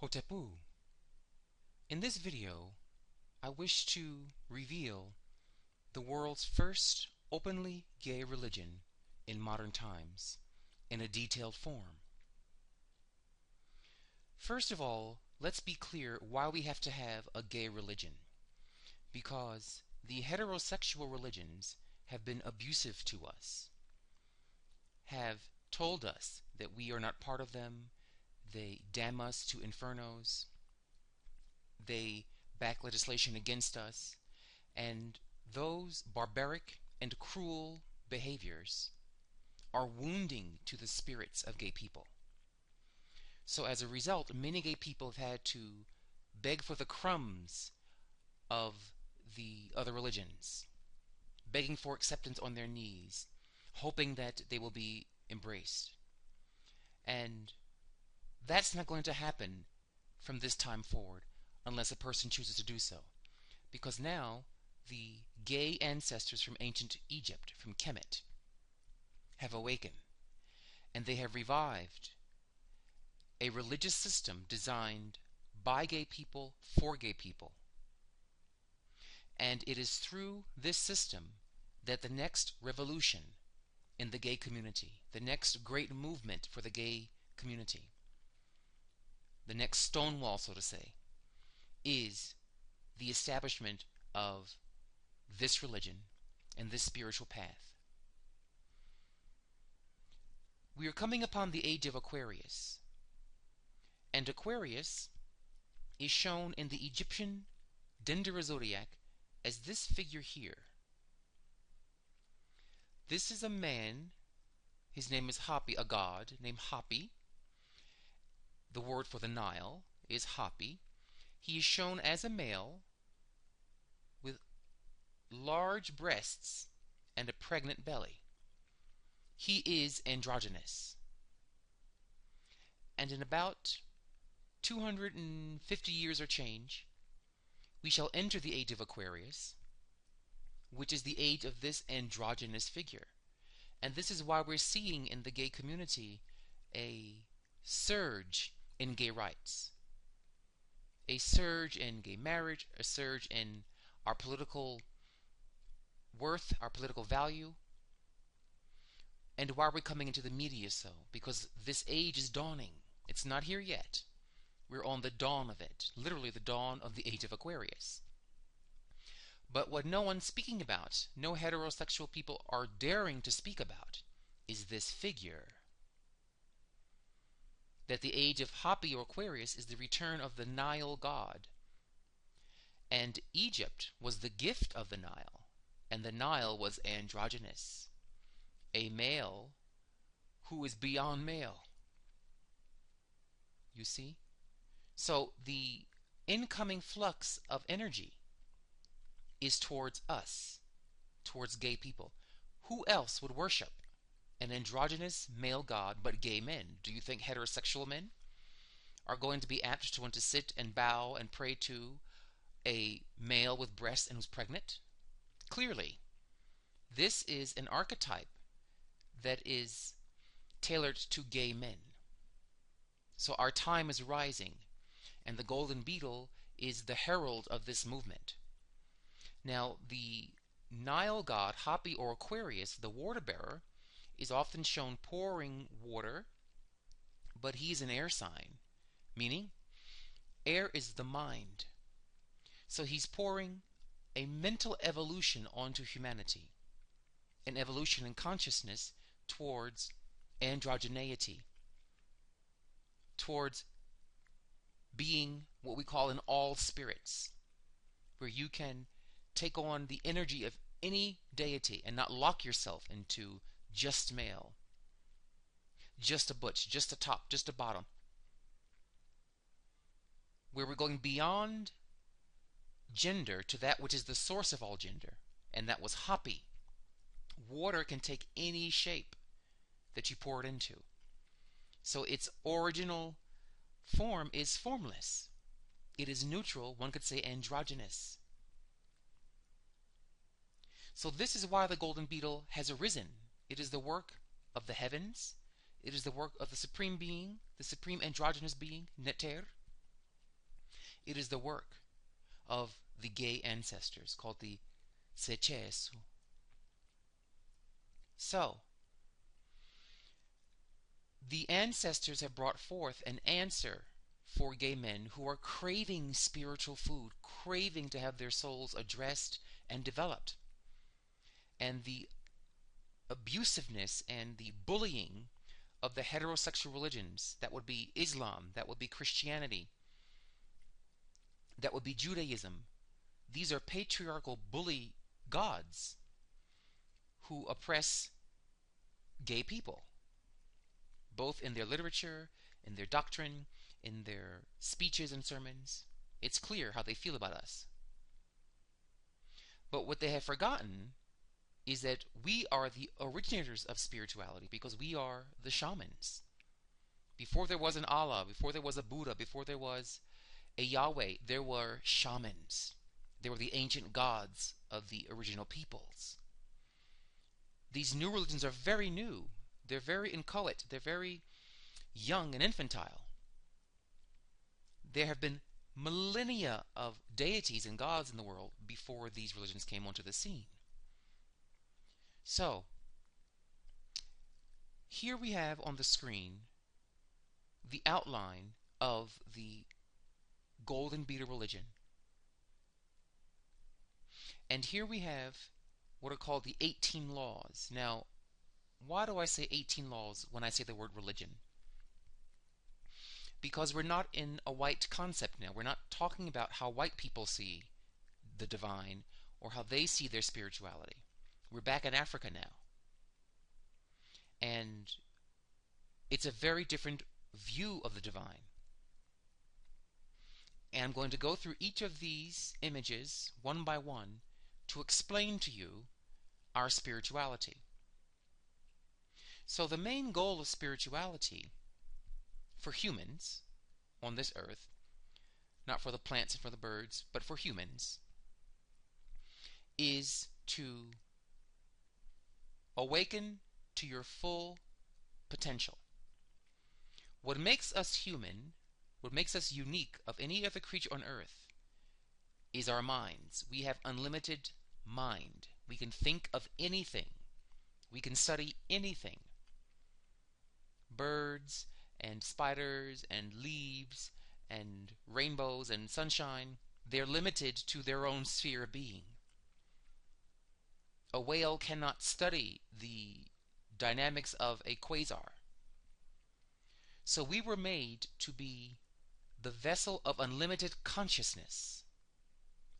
Hotepu. In this video, I wish to reveal the world's first openly gay religion in modern times in a detailed form. First of all, let's be clear why we have to have a gay religion. Because the heterosexual religions have been abusive to us, have told us that we are not part of them, they damn us to infernos, they back legislation against us, and those barbaric and cruel behaviors are wounding to the spirits of gay people. So as a result, many gay people have had to beg for the crumbs of the other religions, begging for acceptance on their knees, hoping that they will be embraced. And that's not going to happen from this time forward unless a person chooses to do so. Because now the gay ancestors from ancient Egypt, from Kemet, have awakened, and they have revived a religious system designed by gay people for gay people. And it is through this system that the next revolution in the gay community, the next great movement for the gay community, the next Stonewall, so to say, is the establishment of this religion and this spiritual path. We are coming upon the age of Aquarius, and Aquarius is shown in the Egyptian Dendera zodiac as this figure here. This is a man, his name is Hapi, a god named Hapi. The word for the Nile is Hapi. He is shown as a male with large breasts and a pregnant belly. He is androgynous. And in about 250 years or change, we shall enter the age of Aquarius, which is the age of this androgynous figure. And this is why we're seeing in the gay community a surge in gay rights, a surge in gay marriage, a surge in our political worth, our political value. And why we're coming into the media so? Because this age is dawning. It's not here yet. We're on the dawn of it, literally the dawn of the age of Aquarius. But what no one's speaking about, no heterosexual people are daring to speak about, is this figure. That the age of Hapi or Aquarius is the return of the Nile god. And Egypt was the gift of the Nile, and the Nile was androgynous, a male who is beyond male. You see? So the incoming flux of energy is towards us, towards gay people. Who else would worship an androgynous male god but gay men? Do you think heterosexual men are going to be apt to want to sit and bow and pray to a male with breasts and who's pregnant? Clearly, this is an archetype that is tailored to gay men. So our time is rising, and the golden beetle is the herald of this movement. Now, the Nile god, Hapi or Aquarius, the water bearer, is often shown pouring water, but he's an air sign, meaning air is the mind. So he's pouring a mental evolution onto humanity, an evolution in consciousness towards androgyneity, towards being what we call an all spirits, where you can take on the energy of any deity and not lock yourself into just male, just a butch, just a top, just a bottom. Where we're going beyond gender to that which is the source of all gender, and that was Hapi. Water can take any shape that you pour it into. So its original form is formless. It is neutral, one could say androgynous. So this is why the golden beetle has arisen. It is the work of the heavens. It is the work of the supreme being, the supreme androgynous being, Neter. It is the work of the gay ancestors called the Sechesu. So, the ancestors have brought forth an answer for gay men who are craving spiritual food, craving to have their souls addressed and developed. And the abusiveness and the bullying of the heterosexual religions, that would be Islam, that would be Christianity, that would be Judaism. These are patriarchal bully gods who oppress gay people, both in their literature, in their doctrine, in their speeches and sermons. It's clear how they feel about us. But what they have forgotten is that we are the originators of spirituality, because we are the shamans. Before there was an Allah, before there was a Buddha, before there was a Yahweh, there were shamans. They were the ancient gods of the original peoples. These new religions are very new. They're very inchoate. They're very young and infantile. There have been millennia of deities and gods in the world before these religions came onto the scene. So, here we have on the screen the outline of the Golden Beetle religion. And here we have what are called the 18 laws. Now, why do I say 18 laws when I say the word religion? Because we're not in a white concept now. We're not talking about how white people see the divine or how they see their spirituality. We're back in Africa now. And it's a very different view of the divine. And I'm going to go through each of these images one by one to explain to you our spirituality. So the main goal of spirituality for humans on this earth, not for the plants and for the birds, but for humans, is to awaken to your full potential. What makes us human, what makes us unique of any other creature on earth, is our minds. We have unlimited mind. We can think of anything. We can study anything. Birds and spiders and leaves and rainbows and sunshine, they're limited to their own sphere of being. A whale cannot study the dynamics of a quasar. So we were made to be the vessel of unlimited consciousness.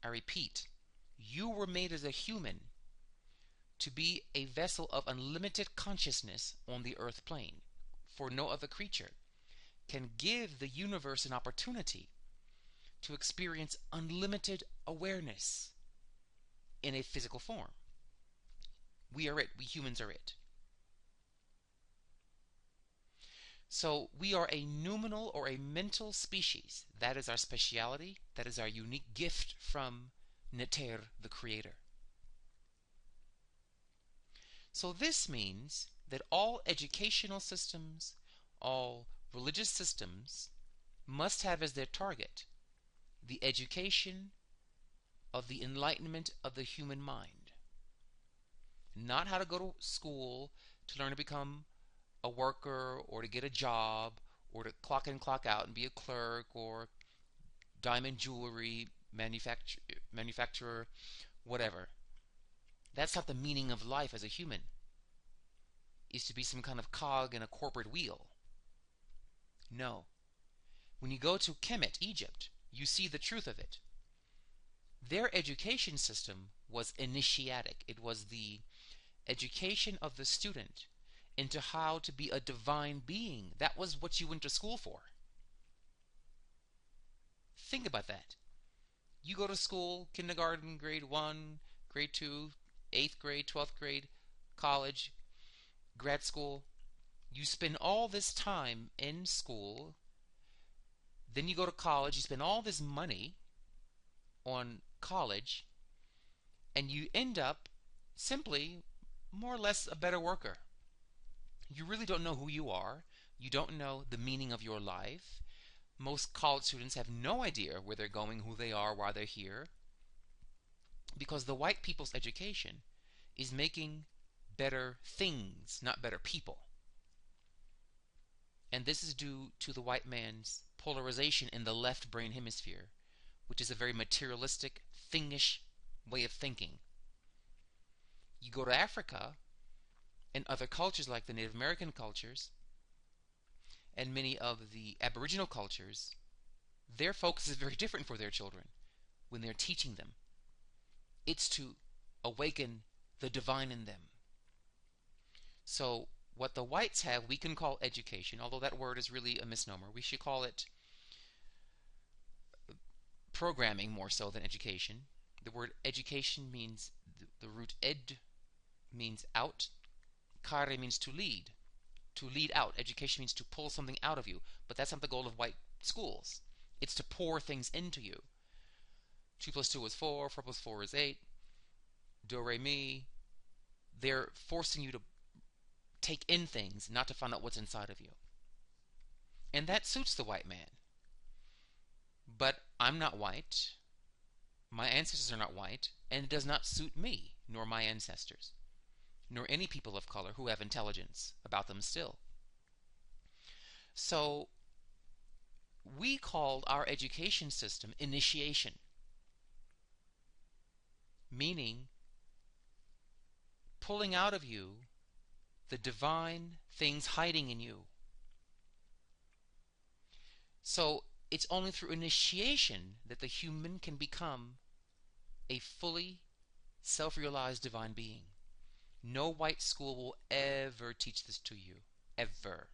I repeat, you were made as a human to be a vessel of unlimited consciousness on the earth plane. For no other creature can give the universe an opportunity to experience unlimited awareness in a physical form. We are it. We humans are it. So we are a noumenal or a mental species. That is our speciality. That is our unique gift from Neter, the Creator. So this means that all educational systems, all religious systems must have as their target the education of the enlightenment of the human mind. Not how to go to school to learn to become a worker or to get a job or to clock in, clock out and be a clerk or diamond jewelry manufacturer, whatever. That's not the meaning of life as a human, is to be some kind of cog in a corporate wheel. No. When you go to Kemet, Egypt, you see the truth of it. Their education system was initiatic. It was the education of the student into how to be a divine being. That was what you went to school for. Think about that. You go to school, kindergarten, grade 1, grade 2, 8th grade, 12th grade, college, grad school. You spend all this time in school. Then you go to college. You spend all this money on college. And you end up simply more or less a better worker. You really don't know who you are. You don't know the meaning of your life. most college students have no idea where they're going, who they are, why they're here, because the white people's education is making better things, not better people. And this is due to the white man's polarization in the left brain hemisphere, which is a very materialistic, thingish way of thinking. You go to Africa and other cultures like the Native American cultures and many of the Aboriginal cultures, their focus is very different for their children when they're teaching them. It's to awaken the divine in them. So what the whites have, we can call education, although that word is really a misnomer. We should call it programming more so than education. The word education means, the root ed means out, kare means to lead out. Education means to pull something out of you, but that's not the goal of white schools. It's to pour things into you. 2 plus 2 is 4, 4 plus 4 is 8, do, re, mi. They're forcing you to take in things, not to find out what's inside of you. And that suits the white man. But I'm not white. My ancestors are not white, and it does not suit me, nor my ancestors, nor any people of color who have intelligence about them still. So we called our education system initiation, meaning pulling out of you the divine things hiding in you. So it's only through initiation that the human can become a fully self-realized divine being. No white school will ever teach this to you, ever.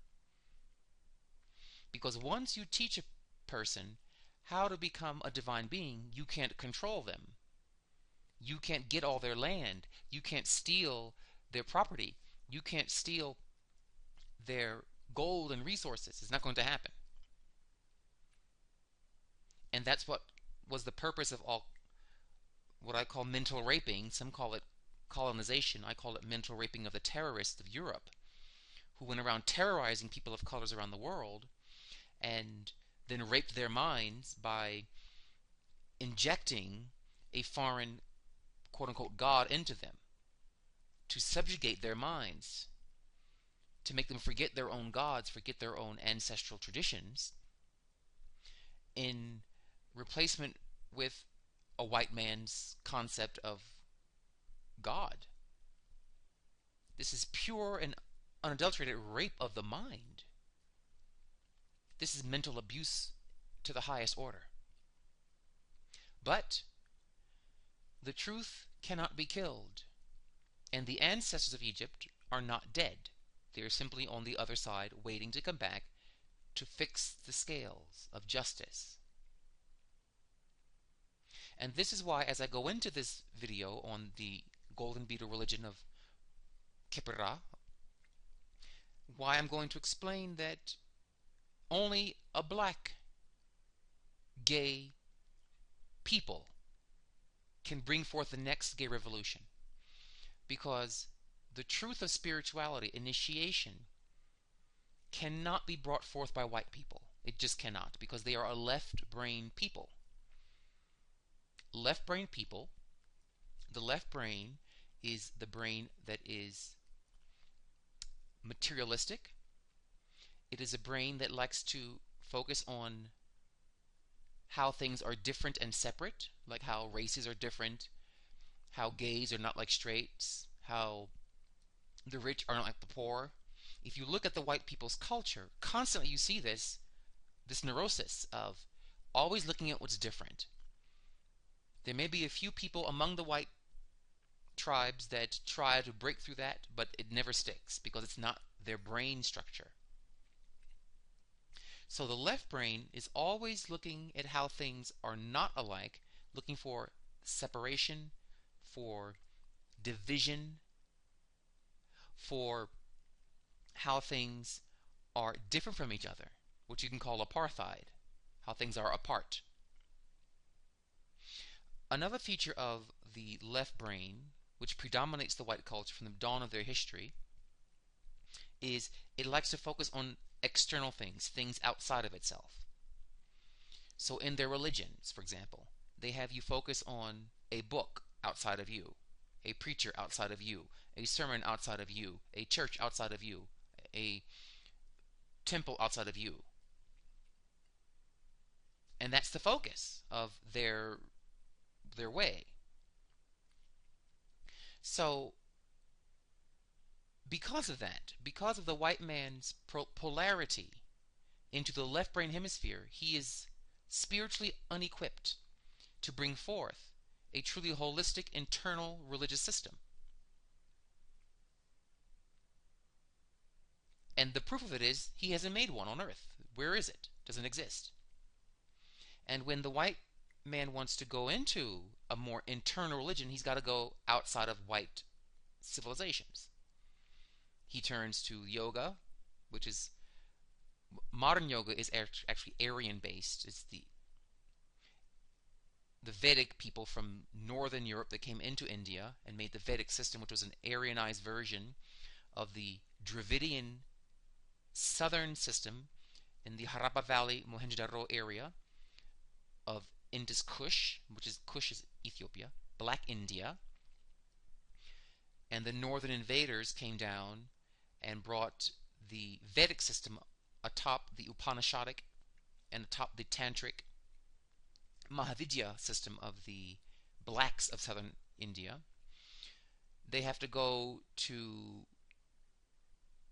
Because once you teach a person how to become a divine being, you can't control them. You can't get all their land. You can't steal their property. You can't steal their gold and resources. It's not going to happen. And that's what was the purpose of all what I call mental raping. Some call it colonization. I call it mental raping of the terrorists of Europe, who went around terrorizing people of colors around the world and then raped their minds by injecting a foreign quote-unquote God into them to subjugate their minds, to make them forget their own gods, forget their own ancestral traditions, in replacement with a white man's concept of God. This is pure and unadulterated rape of the mind. This is mental abuse to the highest order. But the truth cannot be killed, and the ancestors of Egypt are not dead. They are simply on the other side, waiting to come back to fix the scales of justice. And this is why, as I go into this video on the golden beetle religion of Kepera, why I'm going to explain that only a black gay people can bring forth the next gay revolution. Because the truth of spirituality, initiation, cannot be brought forth by white people. It just cannot, because they are a left-brain people. Left-brain people, the left brain is the brain that is materialistic. It is a brain that likes to focus on how things are different and separate, like how races are different, how gays are not like straights, how the rich are not like the poor. If you look at the white people's culture, constantly you see this neurosis of always looking at what's different. There may be a few people among the white tribes that try to break through that, but it never sticks because it's not their brain structure. So the left brain is always looking at how things are not alike, looking for separation, for division, for how things are different from each other, which you can call apartheid, how things are apart. Another feature of the left brain, which predominates the white culture from the dawn of their history, is it likes to focus on external things, things outside of itself. So in their religions, for example, they have you focus on a book outside of you, a preacher outside of you, a sermon outside of you, a church outside of you, a temple outside of you. And that's the focus of their way. So because of that, because of the white man's polarity into the left brain hemisphere, he is spiritually unequipped to bring forth a truly holistic internal religious system. And the proof of it is he hasn't made one on Earth. Where is it? Doesn't exist. And when the white man wants to go into a more internal religion, he's got to go outside of white civilizations. He turns to yoga, which is modern yoga is actually Aryan based. It's the Vedic people from northern Europe that came into India and made the Vedic system, which was an Aryanized version of the Dravidian southern system in the Harappa Valley, Mohenjo-daro area of Indus Kush, which is Kush is Ethiopia, Black India. And the northern invaders came down and brought the Vedic system atop the Upanishadic and atop the Tantric Mahavidya system of the blacks of southern India. They have to go to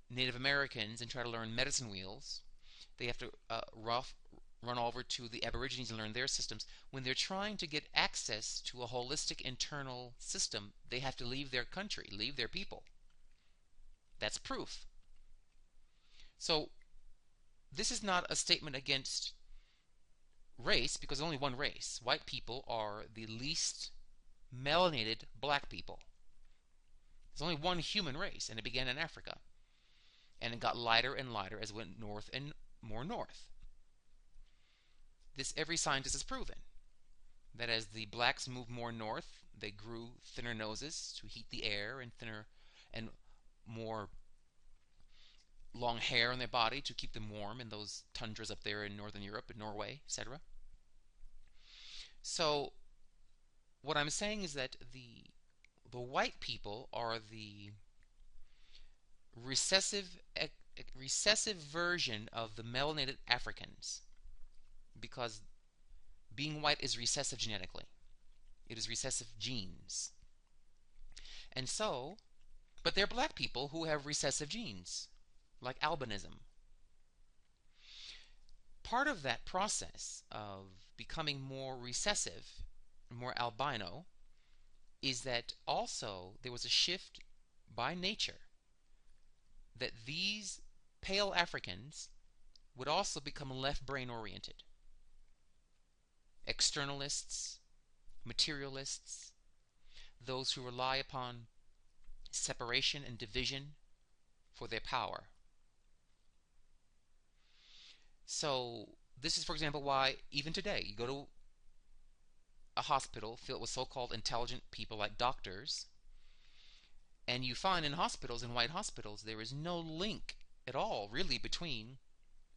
Native Americans and try to learn medicine wheels. They have to run over to the Aborigines and learn their systems. When they're trying to get access to a holistic internal system, they have to leave their country, leave their people. That's proof. So this is not a statement against race, because there's only one race. White people are the least melanated black people. There's only one human race, and it began in Africa. And it got lighter and lighter as it went north and more north. This every scientist has proven. That as the blacks moved more north, they grew thinner noses to heat the air, and thinner and more long hair on their body to keep them warm in those tundras up there in northern Europe and Norway, etc. So what I'm saying is that the white people are the recessive version of the melanated Africans, because being white is recessive genetically. It is recessive genes. And so, but there are black people who have recessive genes, like albinism. Part of that process of becoming more recessive, more albino, is that also there was a shift by nature that these pale Africans would also become left brain oriented. Externalists, materialists, those who rely upon separation and division for their power. So this is, for example, why even today you go to a hospital filled with so-called intelligent people like doctors, and you find in hospitals, in white hospitals, there is no link at all really between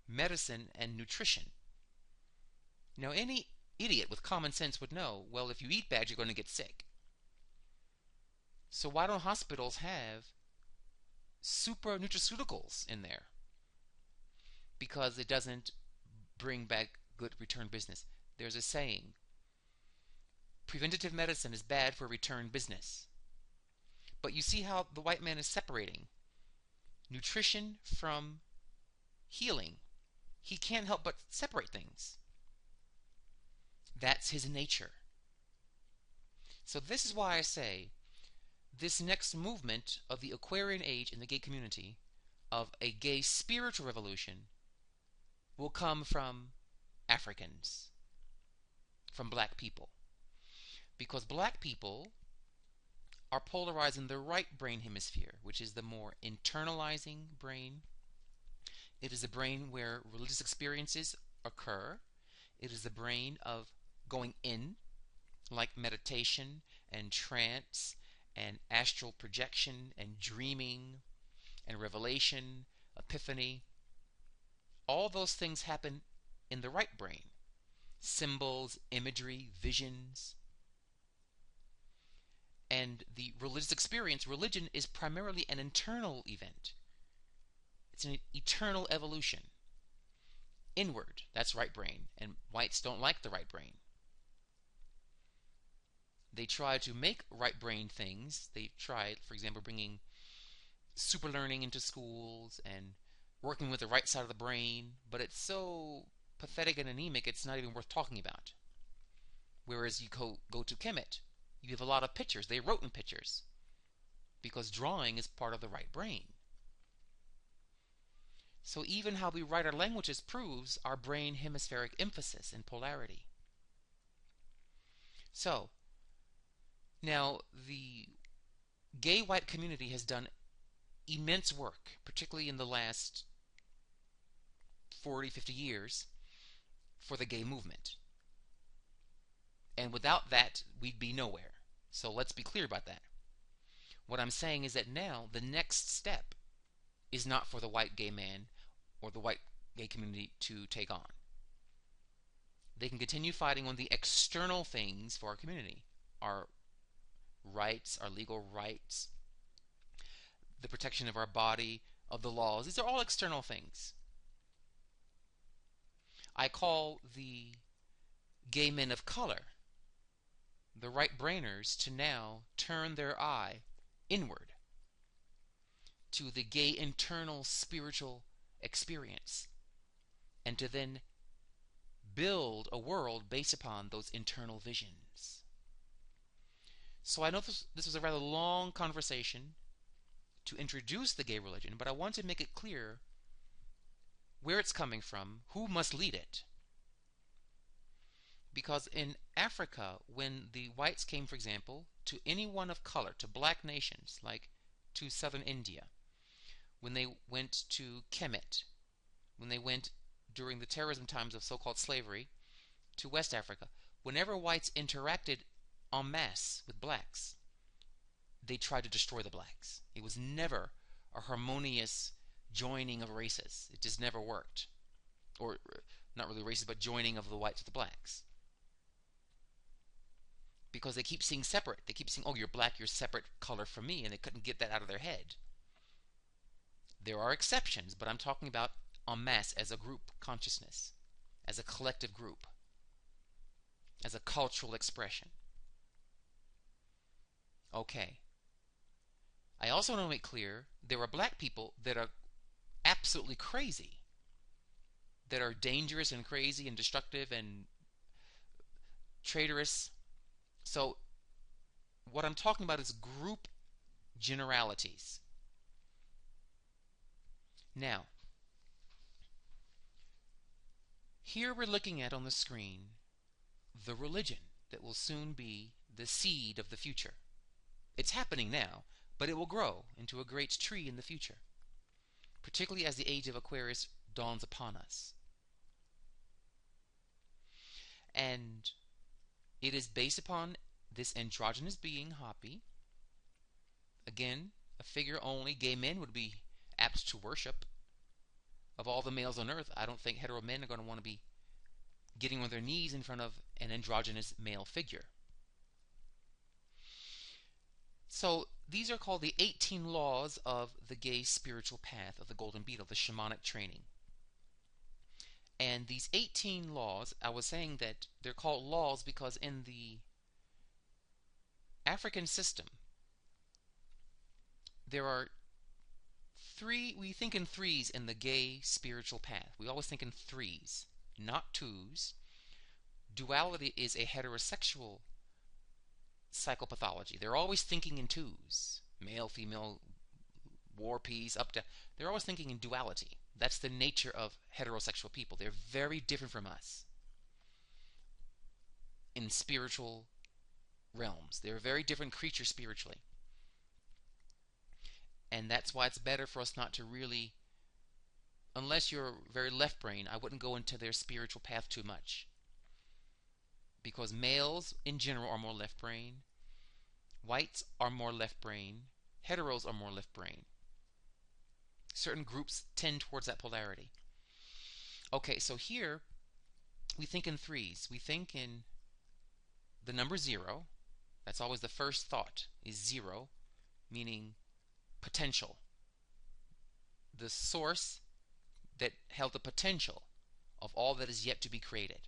medicine and nutrition. Now, any idiot with common sense would know, well, if you eat bad, you're going to get sick. So why don't hospitals have super nutraceuticals in there? Because it doesn't bring back good return business. There's a saying, preventative medicine is bad for return business. But you see how the white man is separating nutrition from healing. He can't help but separate things. That's his nature. So this is why I say this next movement of the Aquarian age in the gay community, of a gay spiritual revolution, will come from Africans, from black people. Because black people are polarized in the right brain hemisphere, which is the more internalizing brain. It is the brain where religious experiences occur. It is the brain of going in, like meditation and trance and astral projection and dreaming and revelation, epiphany. All those things happen in the right brain. symbols, imagery, visions. And the religious experience, religion is primarily an internal event. It's an eternal evolution. Inward, that's right brain, and whites don't like the right brain. They try to make right brain things. They tried, for example, bringing super learning into schools and working with the right side of the brain, but it's so pathetic and anemic it's not even worth talking about. Whereas you go to Kemet, you have a lot of pictures. They wrote in pictures because drawing is part of the right brain. So even how we write our languages proves our brain hemispheric emphasis and polarity. So now the gay white community has done immense work, particularly in the last 40, 50 years, for the gay movement. And without that, we'd be nowhere. So let's be clear about that. What I'm saying is that now the next step is not for the white gay man or the white gay community to take on. They can continue fighting on the external things for our community, our rights, our legal rights, the protection of our body, of the laws. These are all external things. I call the gay men of color, the right-brainers, to now turn their eye inward to the gay internal spiritual experience and to then build a world based upon those internal visions. So I know this was a rather long conversation to introduce the gay religion, but I want to make it clear where it's coming from, who must lead it. Because in Africa, when the whites came, for example, to anyone of color, to black nations, like to southern India, when they went to Kemet, when they went during the terrorism times of so-called slavery to West Africa, whenever whites interacted en masse with blacks, they tried to destroy the blacks. It was never a harmonious joining of races. It just never worked. Or not really races, but joining of the whites with the blacks. Because they keep seeing separate. They keep seeing, oh, you're black, you're separate color from me, and they couldn't get that out of their head. There are exceptions, but I'm talking about en masse as a group consciousness, as a collective group, as a cultural expression. Okay. I also want to make clear there are black people that are absolutely crazy, that are dangerous and crazy and destructive and traitorous. So what I'm talking about is group generalities. Now, here we're looking at on the screen the religion that will soon be the seed of the future. It's happening now, but it will grow into a great tree in the future, particularly as the age of Aquarius dawns upon us. And it is based upon this androgynous being, Hapi. Again, a figure only gay men would be apt to worship. Of all the males on earth, I don't think hetero men are going to want to be getting on their knees in front of an androgynous male figure. So these are called the 18 laws of the gay spiritual path of the golden beetle, the shamanic training. And these 18 laws, I was saying that they're called laws because in the African system, there are we think in threes in the gay spiritual path. We always think in threes, not twos. Duality is a heterosexual psychopathology. They're always thinking in twos. Male, female, war, peace, up to... They're always thinking in duality. That's the nature of heterosexual people. They're very different from us in spiritual realms. They're very different creatures spiritually. And that's why it's better for us not to really, unless you're very left brain, I wouldn't go into their spiritual path too much. Because males in general are more left brain, whites are more left brain, heteros are more left brain. Certain groups tend towards that polarity. Okay, so here we think in threes. We think in the number 0. That's always the first thought, is 0, meaning potential. The source that held the potential of all that is yet to be created.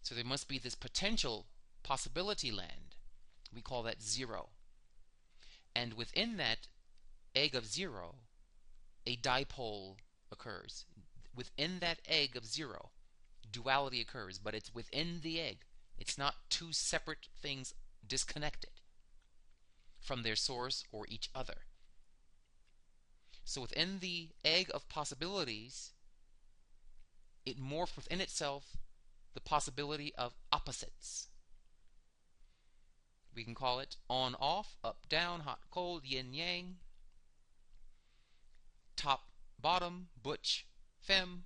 So there must be this potential possibility land. We call that 0. And within that egg of 0, a dipole occurs. Within that egg of 0, duality occurs, but it's within the egg. It's not two separate things disconnected from their source or each other. So within the egg of possibilities, it morphs within itself the possibility of opposites. We can call it on, off, up, down, hot, cold, yin, yang, top, bottom, butch, femme,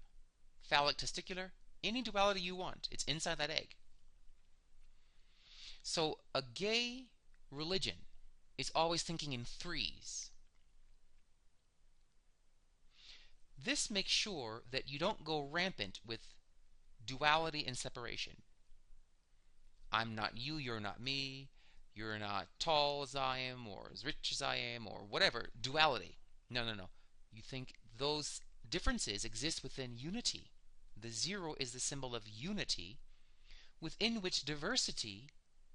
phallic, testicular, any duality you want. It's inside that egg. So a gay religion is always thinking in threes. This makes sure that you don't go rampant with duality and separation. I'm not you, you're not me, you're not tall as I am, or as rich as I am, or whatever. Duality. No, no, no. You think those differences exist within unity. The 0 is the symbol of unity, within which diversity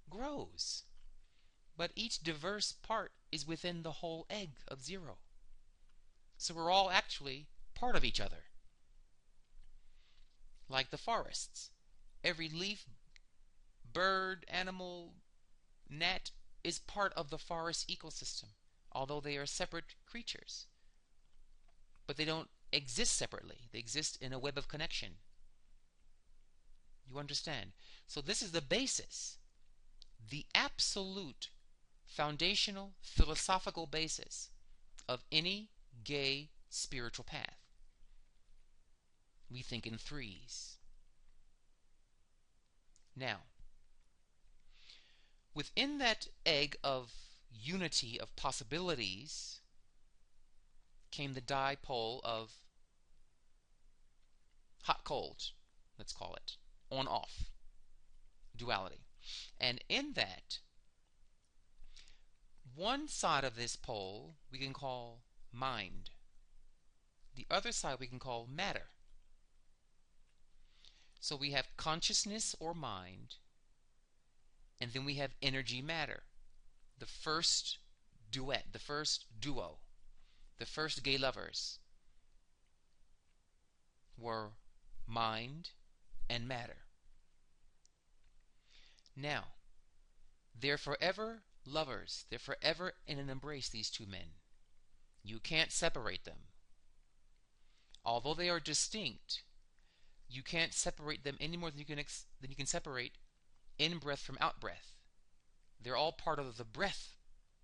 grows. But each diverse part is within the whole egg of 0. So we're all actually part of each other. Like the forests. Every leaf, bird, animal, gnat is part of the forest ecosystem, although they are separate creatures. But they don't exist separately. They exist in a web of connection. You understand? So this is the basis, the absolute foundational philosophical basis of any gay spiritual path. We think in threes. Now, within that egg of unity of possibilities came the dipole of hot-cold, let's call it, on-off, duality. And in that, one side of this pole we can call mind. The other side we can call matter. So we have consciousness or mind, and then we have energy matter. The first duet, the first duo, the first gay lovers were mind and matter. Now, they're forever lovers. They're forever in an embrace, these two men. You can't separate them. Although they are distinct, you can't separate them any more than you can separate in-breath from out-breath. They're all part of the breath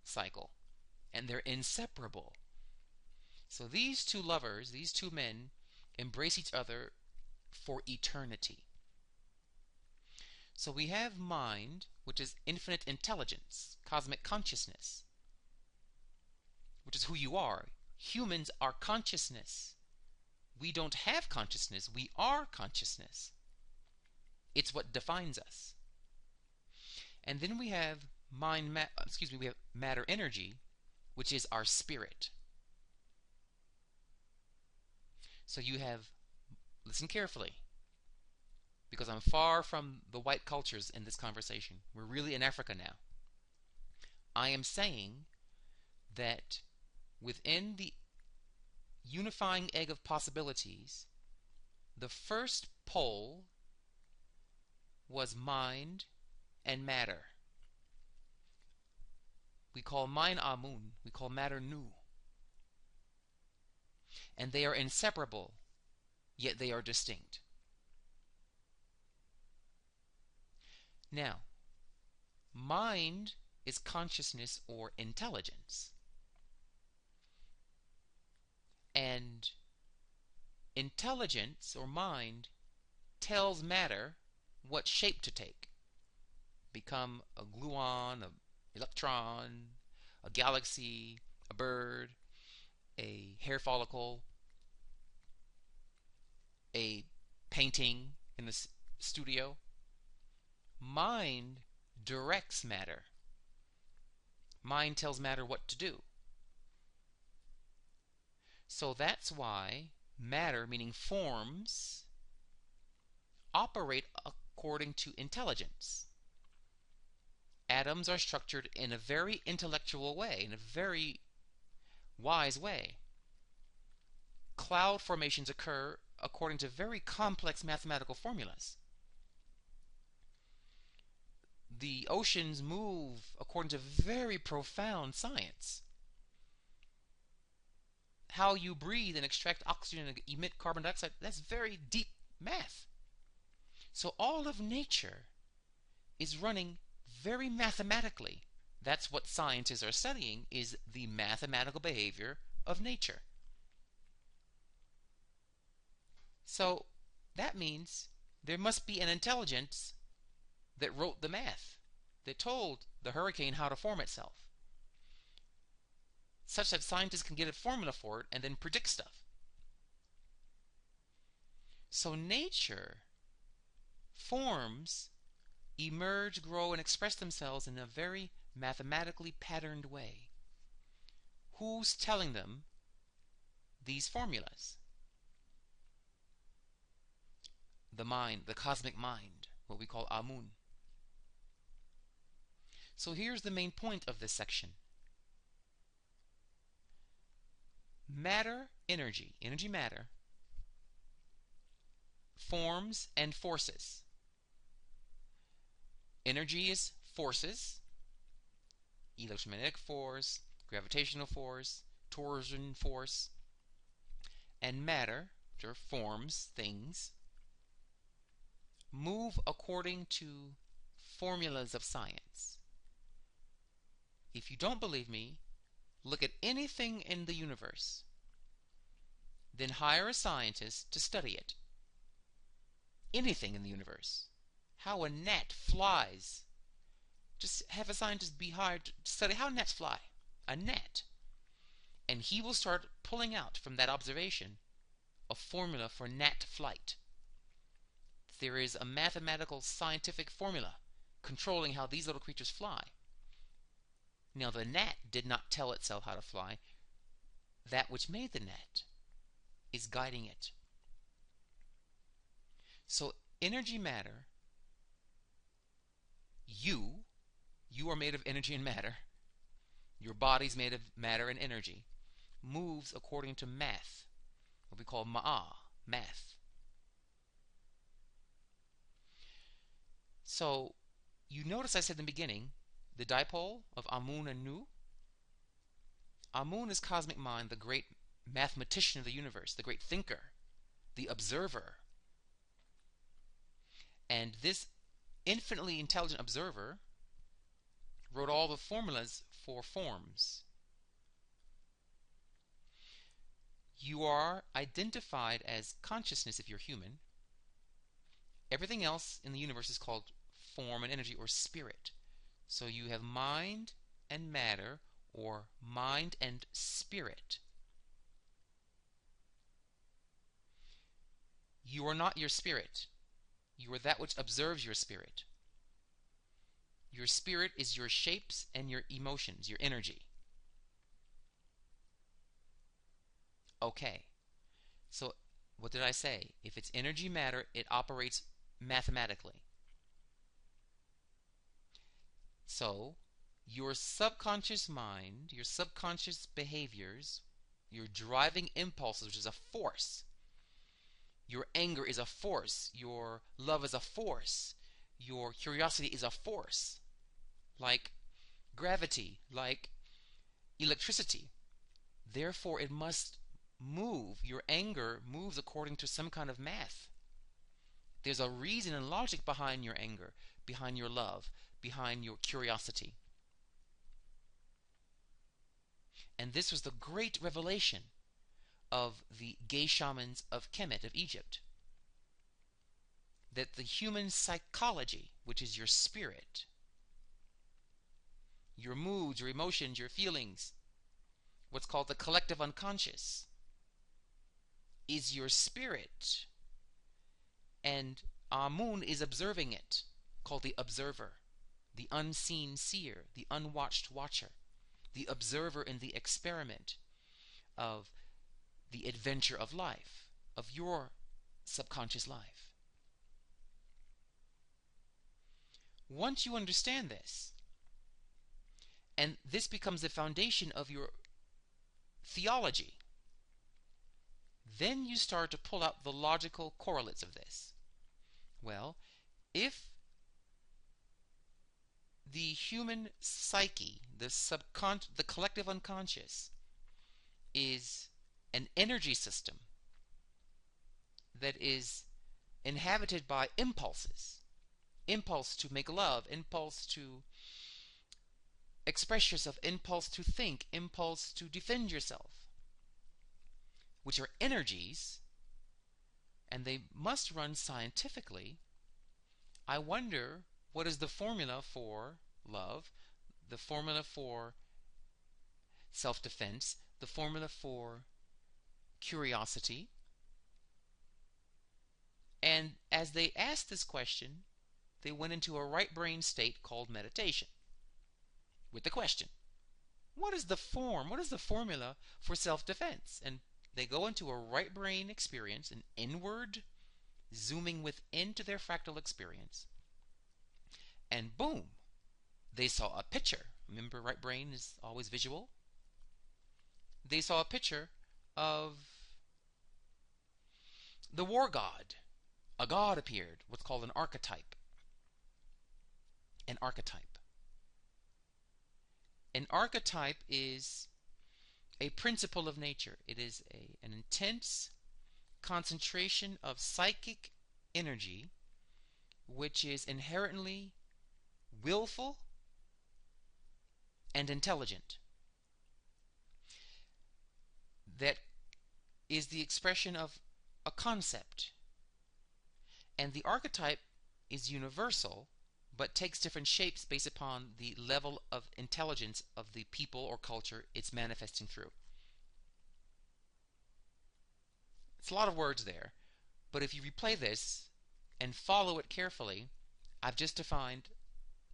cycle, and they're inseparable. So these two lovers, these two men, embrace each other for eternity. So we have mind, which is infinite intelligence, cosmic consciousness, which is who you are. Humans are consciousness. We don't have consciousness. We are consciousness. It's what defines us. And then we have we have matter energy, which is our spirit. So you have, listen carefully, because I'm far from the white cultures in this conversation. We're really in Africa now. I am saying that within the unifying egg of possibilities, the first pole was mind and matter. We call mind Amun, we call matter Nu. And they are inseparable, yet they are distinct. Now, mind is consciousness or intelligence. And intelligence or mind tells matter what shape to take. Become a gluon, an electron, a galaxy, a bird, a hair follicle, a painting, in the studio, mind directs matter. Mind tells matter what to do. So that's why matter, meaning forms, operate according to intelligence. Atoms are structured in a very intellectual way, in a very wise way. Cloud formations occur according to very complex mathematical formulas. The oceans move according to very profound science. How you breathe and extract oxygen and emit carbon dioxide, that's very deep math. So all of nature is running very mathematically. That's what scientists are studying, is the mathematical behavior of nature. So that means there must be an intelligence that wrote the math, that told the hurricane how to form itself, such that scientists can get a formula for it and then predict stuff. So nature, forms, emerge, grow, and express themselves in a very mathematically patterned way. Who's telling them these formulas? The mind, the cosmic mind, what we call Amun. So here's the main point of this section. Matter, energy matter, forms and forces. Energy is forces, electromagnetic force, gravitational force, torsion force, and matter, which are forms, things, move according to formulas of science. If you don't believe me, look at anything in the universe, then hire a scientist to study it. Anything in the universe. How a gnat flies. Just have a scientist be hired to study how gnats fly. A gnat. And he will start pulling out from that observation a formula for gnat flight. There is a mathematical scientific formula controlling how these little creatures fly. Now the gnat did not tell itself how to fly. That which made the gnat is guiding it. So energy, matter, you are made of energy and matter. Your body's made of matter and energy. Moves according to math, what we call ma'ah, math. So you notice I said in the beginning, the dipole of Amun and Nu. Amun is cosmic mind, the great mathematician of the universe, the great thinker, the observer. And this infinitely intelligent observer wrote all the formulas for forms. You are identified as consciousness if you're human. Everything else in the universe is called form and energy, or spirit. So you have mind and matter, or mind and spirit. You are not your spirit. You are that which observes your spirit. Your spirit is your shapes and your emotions, your energy. Okay, so what did I say? If it's energy, matter, it operates mathematically. So your subconscious mind, your subconscious behaviors, your driving impulses, which is a force. Your anger is a force. Your love is a force. Your curiosity is a force. Like gravity, like electricity. Therefore, it must move. Your anger moves according to some kind of math. There's a reason and logic behind your anger, behind your love, behind your curiosity. And this was the great revelation of the gay shamans of Kemet, of Egypt. That the human psychology, which is your spirit, your moods, your emotions, your feelings, what's called the collective unconscious, is your spirit. And Amun is observing it, called the observer, the unseen seer, the unwatched watcher, the observer in the experiment of the adventure of life, of your subconscious life. Once you understand this, and this becomes the foundation of your theology, then you start to pull out the logical correlates of this. Well, if the human psyche, the collective unconscious, is an energy system that is inhabited by impulses, impulse to make love, impulse to express yourself, impulse to think, impulse to defend yourself, which are energies, and they must run scientifically. I wonder what is the formula for love, the formula for self-defense, the formula for curiosity. And as they asked this question, they went into a right brain state called meditation with the question, what is the formula for self-defense? And they go into a right brain experience, an inward, zooming within to their fractal experience, and boom, they saw a picture. Remember, right brain is always visual. They saw a picture of the war god. A god appeared, what's called an archetype. An archetype. An archetype is a principle of nature. It is an intense concentration of psychic energy which is inherently willful and intelligent. That is the expression of a concept. And the archetype is universal, but takes different shapes based upon the level of intelligence of the people or culture it's manifesting through. It's a lot of words there, but if you replay this and follow it carefully, I've just defined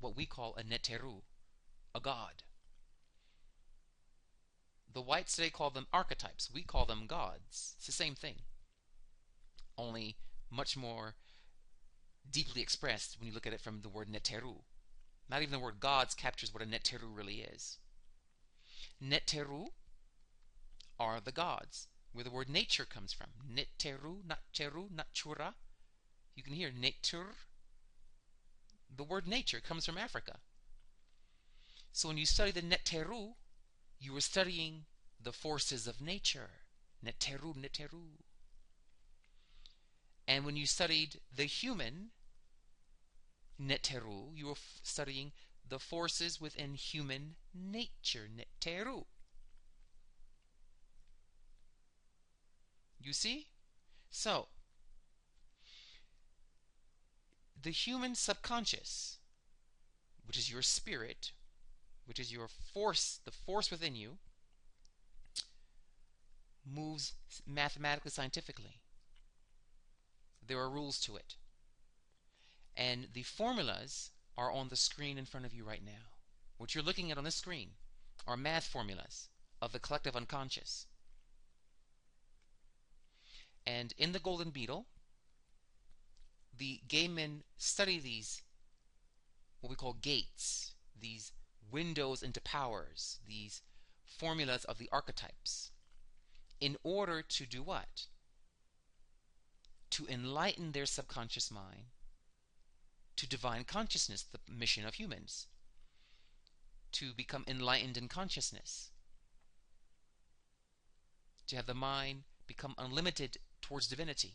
what we call a neteru, a god. The whites today call them archetypes. We call them gods. It's the same thing, only much more deeply expressed when you look at it from the word neteru. Not even the word gods captures what a neteru really is. Neteru are the gods, where the word nature comes from. Neteru, not teru, not chura. You can hear netur. The word nature comes from Africa. So when you study the neteru, you are studying the forces of nature. Neteru, neteru. And when you studied the human neteru, you were studying the forces within human nature. Neteru. You see? So, the human subconscious, which is your spirit, which is your force, the force within you, moves mathematically, scientifically. There are rules to it. And the formulas are on the screen in front of you right now. What you're looking at on this screen are math formulas of the collective unconscious. And in the Golden Beetle, the gay men study these, what we call gates, these windows into powers, these formulas of the archetypes, in order to do what? To enlighten their subconscious mind to divine consciousness, the mission of humans, to become enlightened in consciousness, to have the mind become unlimited towards divinity,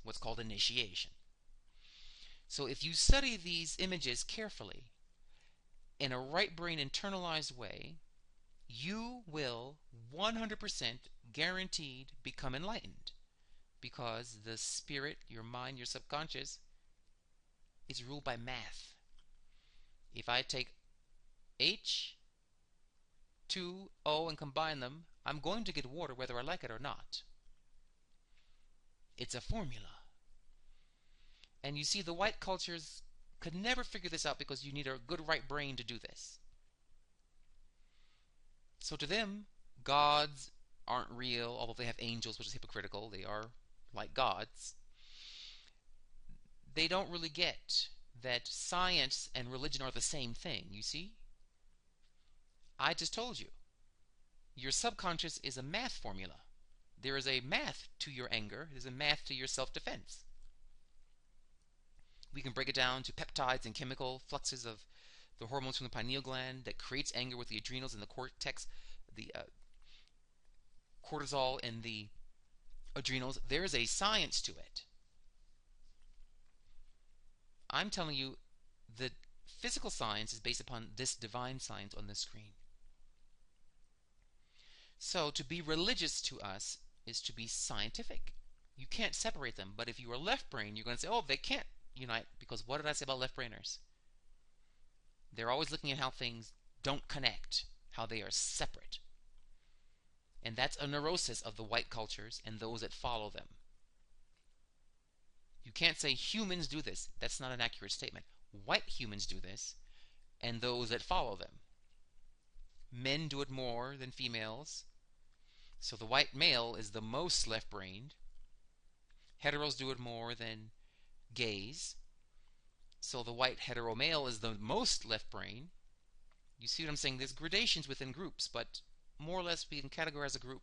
what's called initiation. So if you study these images carefully, in a right brain internalized way, you will 100% guaranteed become enlightened, because the spirit, your mind, your subconscious, is ruled by math. If I take H, 2, O and combine them, I'm going to get water whether I like it or not. It's a formula. And you see, the white cultures could never figure this out because you need a good right brain to do this. So to them, gods aren't real, although they have angels, which is hypocritical. They are like gods. They don't really get that science and religion are the same thing, you see? I just told you. Your subconscious is a math formula. There is a math to your anger. There's a math to your self-defense. We can break it down to peptides and chemical fluxes of the hormones from the pineal gland that creates anger with the adrenals and the cortex, the cortisol in the adrenals. There is a science to it. I'm telling you, the physical science is based upon this divine science on this screen. So to be religious to us is to be scientific. You can't separate them. But if you are left brain, you're going to say, oh, they can't unite, because what did I say about left brainers? They're always looking at how things don't connect, how they are separate. And that's a neurosis of the white cultures and those that follow them. You can't say humans do this. That's not an accurate statement. White humans do this, and those that follow them. Men do it more than females. So the white male is the most left-brained. Heteros do it more than gays. So the white hetero male is the most left-brained. You see what I'm saying? There's gradations within groups, but more or less we can categorize a group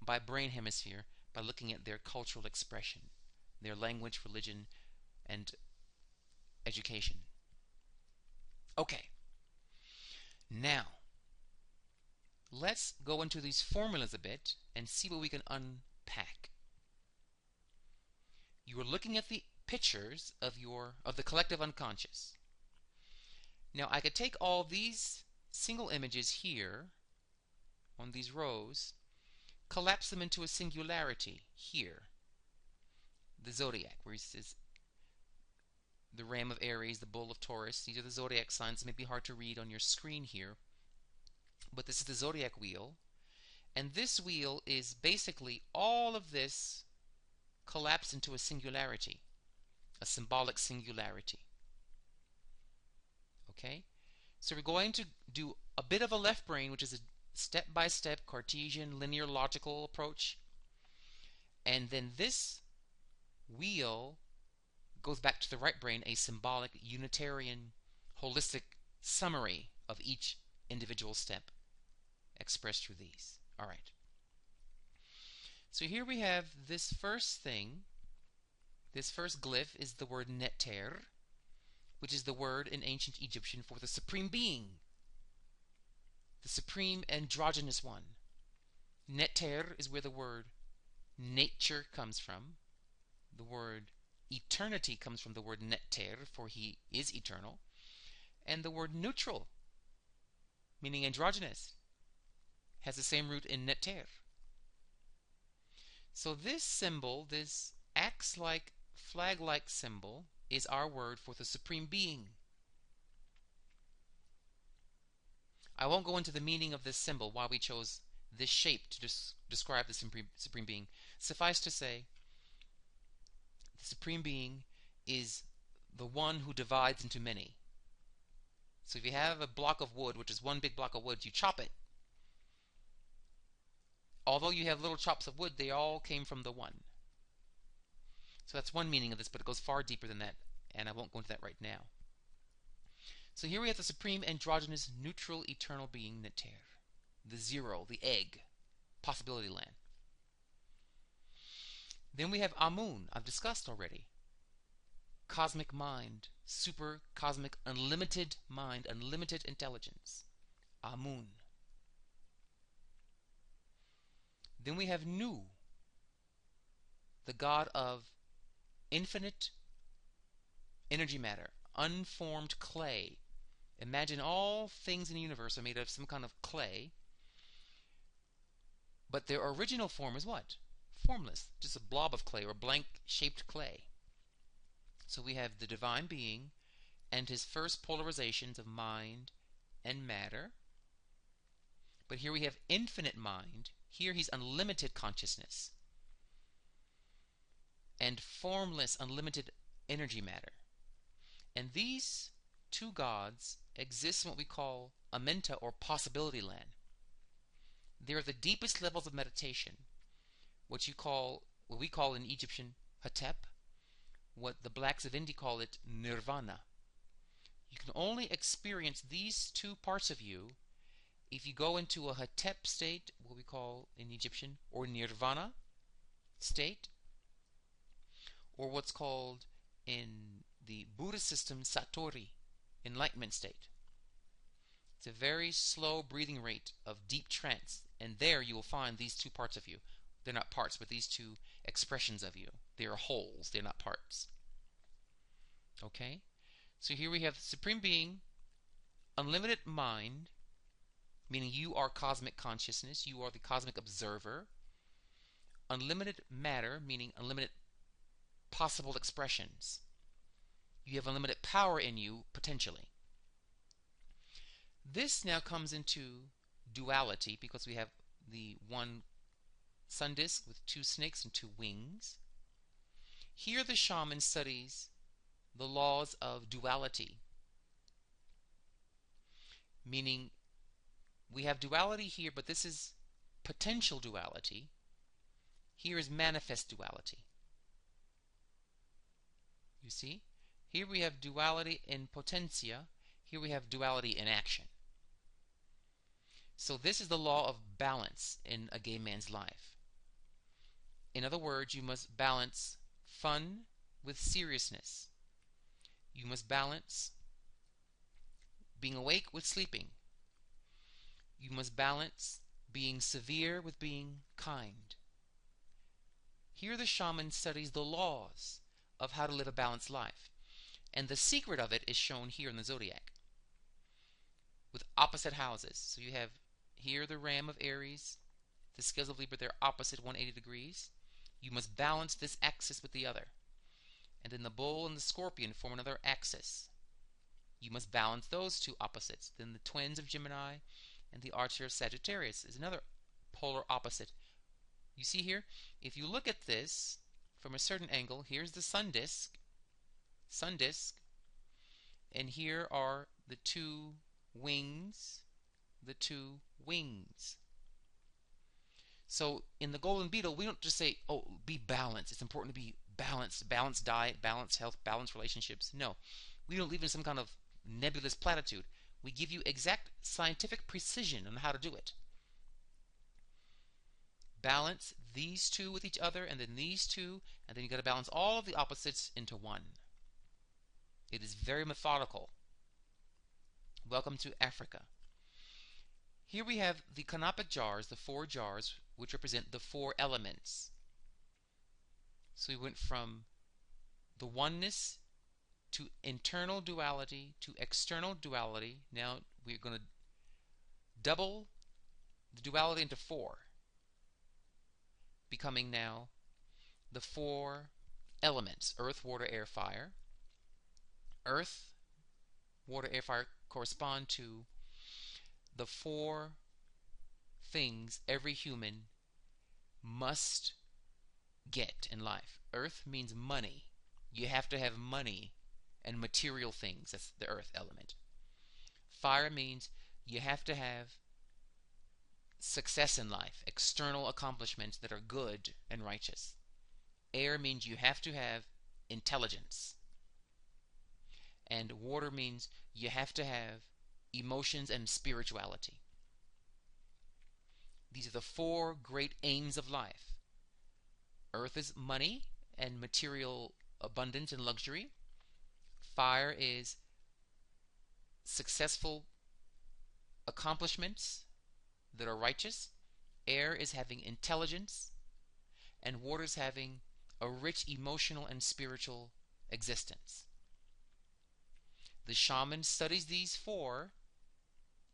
by brain hemisphere by looking at their cultural expression, their language, religion, and education. Okay. Now, let's go into these formulas a bit and see what we can unpack. You are looking at the pictures of the collective unconscious. Now, I could take all these single images here on these rows, collapse them into a singularity here. The zodiac, where he says the ram of Aries, the bull of Taurus. These are the zodiac signs. It may be hard to read on your screen here, but this is the zodiac wheel. And this wheel is basically all of this collapsed into a singularity, a symbolic singularity. Okay? So we're going to do a bit of a left brain, which is a step-by-step Cartesian linear logical approach. And then this wheel goes back to the right brain, a symbolic, unitarian, holistic summary of each individual step expressed through these. All right. So here we have this first thing. This first glyph is the word neter, which is the word in ancient Egyptian for the supreme being, the supreme androgynous one. Neter is where the word nature comes from. The word eternity comes from the word neter, for he is eternal. And the word neutral, meaning androgynous, has the same root in neter. So this symbol, this axe-like, flag-like symbol, is our word for the supreme being. I won't go into the meaning of this symbol, why we chose this shape to describe the supreme being. Suffice to say, the supreme being is the one who divides into many. So if you have a block of wood, which is one big block of wood, you chop it. Although you have little chops of wood, they all came from the one. So that's one meaning of this, but it goes far deeper than that, and I won't go into that right now. So here we have the supreme androgynous neutral eternal being, Neter, the zero, the egg, possibility land. Then we have Amun, I've discussed already. Cosmic mind, super cosmic, unlimited mind, unlimited intelligence. Amun. Then we have Nu, the god of infinite energy matter, unformed clay. Imagine all things in the universe are made of some kind of clay, but their original form is what? Formless, just a blob of clay or blank-shaped clay. So we have the divine being and his first polarizations of mind and matter. But here we have infinite mind. Here he's unlimited consciousness. And formless, unlimited energy matter. And these two gods exist in what we call amenta, or possibility land. They are the deepest levels of meditation, what we call in Egyptian Hetep, what the blacks of India call it nirvana. You can only experience these two parts of you if you go into a Hetep state, what we call in Egyptian, or nirvana state, or what's called in the Buddhist system satori, enlightenment state. It's a very slow breathing rate of deep trance, and there you will find these two parts of you. They're not parts, but these two expressions of you. They are wholes, they're not parts. Okay? So here we have Supreme Being, unlimited mind, meaning you are cosmic consciousness, you are the cosmic observer. Unlimited matter, meaning unlimited possible expressions. You have unlimited power in you, potentially. This now comes into duality because we have the one sun disk with two snakes and two wings. Here the shaman studies the laws of duality, meaning we have duality here, but this is potential duality. Here is manifest duality. You see? Here we have duality in potentia. Here we have duality in action. So this is the law of balance in a gay man's life. In other words, you must balance fun with seriousness. You must balance being awake with sleeping. You must balance being severe with being kind. Here the shaman studies the laws of how to live a balanced life. And the secret of it is shown here in the zodiac with opposite houses. So you have here the ram of Aries, the scales of Libra, they're opposite 180 degrees. You must balance this axis with the other. And then the bull and the scorpion form another axis. You must balance those two opposites. Then the twins of Gemini and the archer of Sagittarius is another polar opposite. You see here, if you look at this from a certain angle, here's the sun disk, and here are the two wings, So in the Golden Beetle, we don't just say, oh, be balanced. It's important to be balanced, balanced diet, balanced health, balanced relationships. No, we don't leave in some kind of nebulous platitude. We give you exact scientific precision on how to do it. Balance these two with each other, and then these two, and then you got to balance all of the opposites into one. It is very methodical. Welcome to Africa. Here we have the canopic jars, the 4 jars, which represent the 4 elements. So we went from the oneness to internal duality to external duality. Now we're going to double the duality into 4, becoming now the 4 elements: earth, water, air, fire. Earth, water, air, fire correspond to the 4 things every human must get in life. Earth means money. You have to have money and material things. That's the earth element. Fire means you have to have success in life, external accomplishments that are good and righteous. Air means you have to have intelligence. And water means you have to have emotions and spirituality. These are the 4 great aims of life. Earth is money and material abundance and luxury. Fire is successful accomplishments that are righteous. Air is having intelligence. And water is having a rich emotional and spiritual existence. The shaman studies these 4,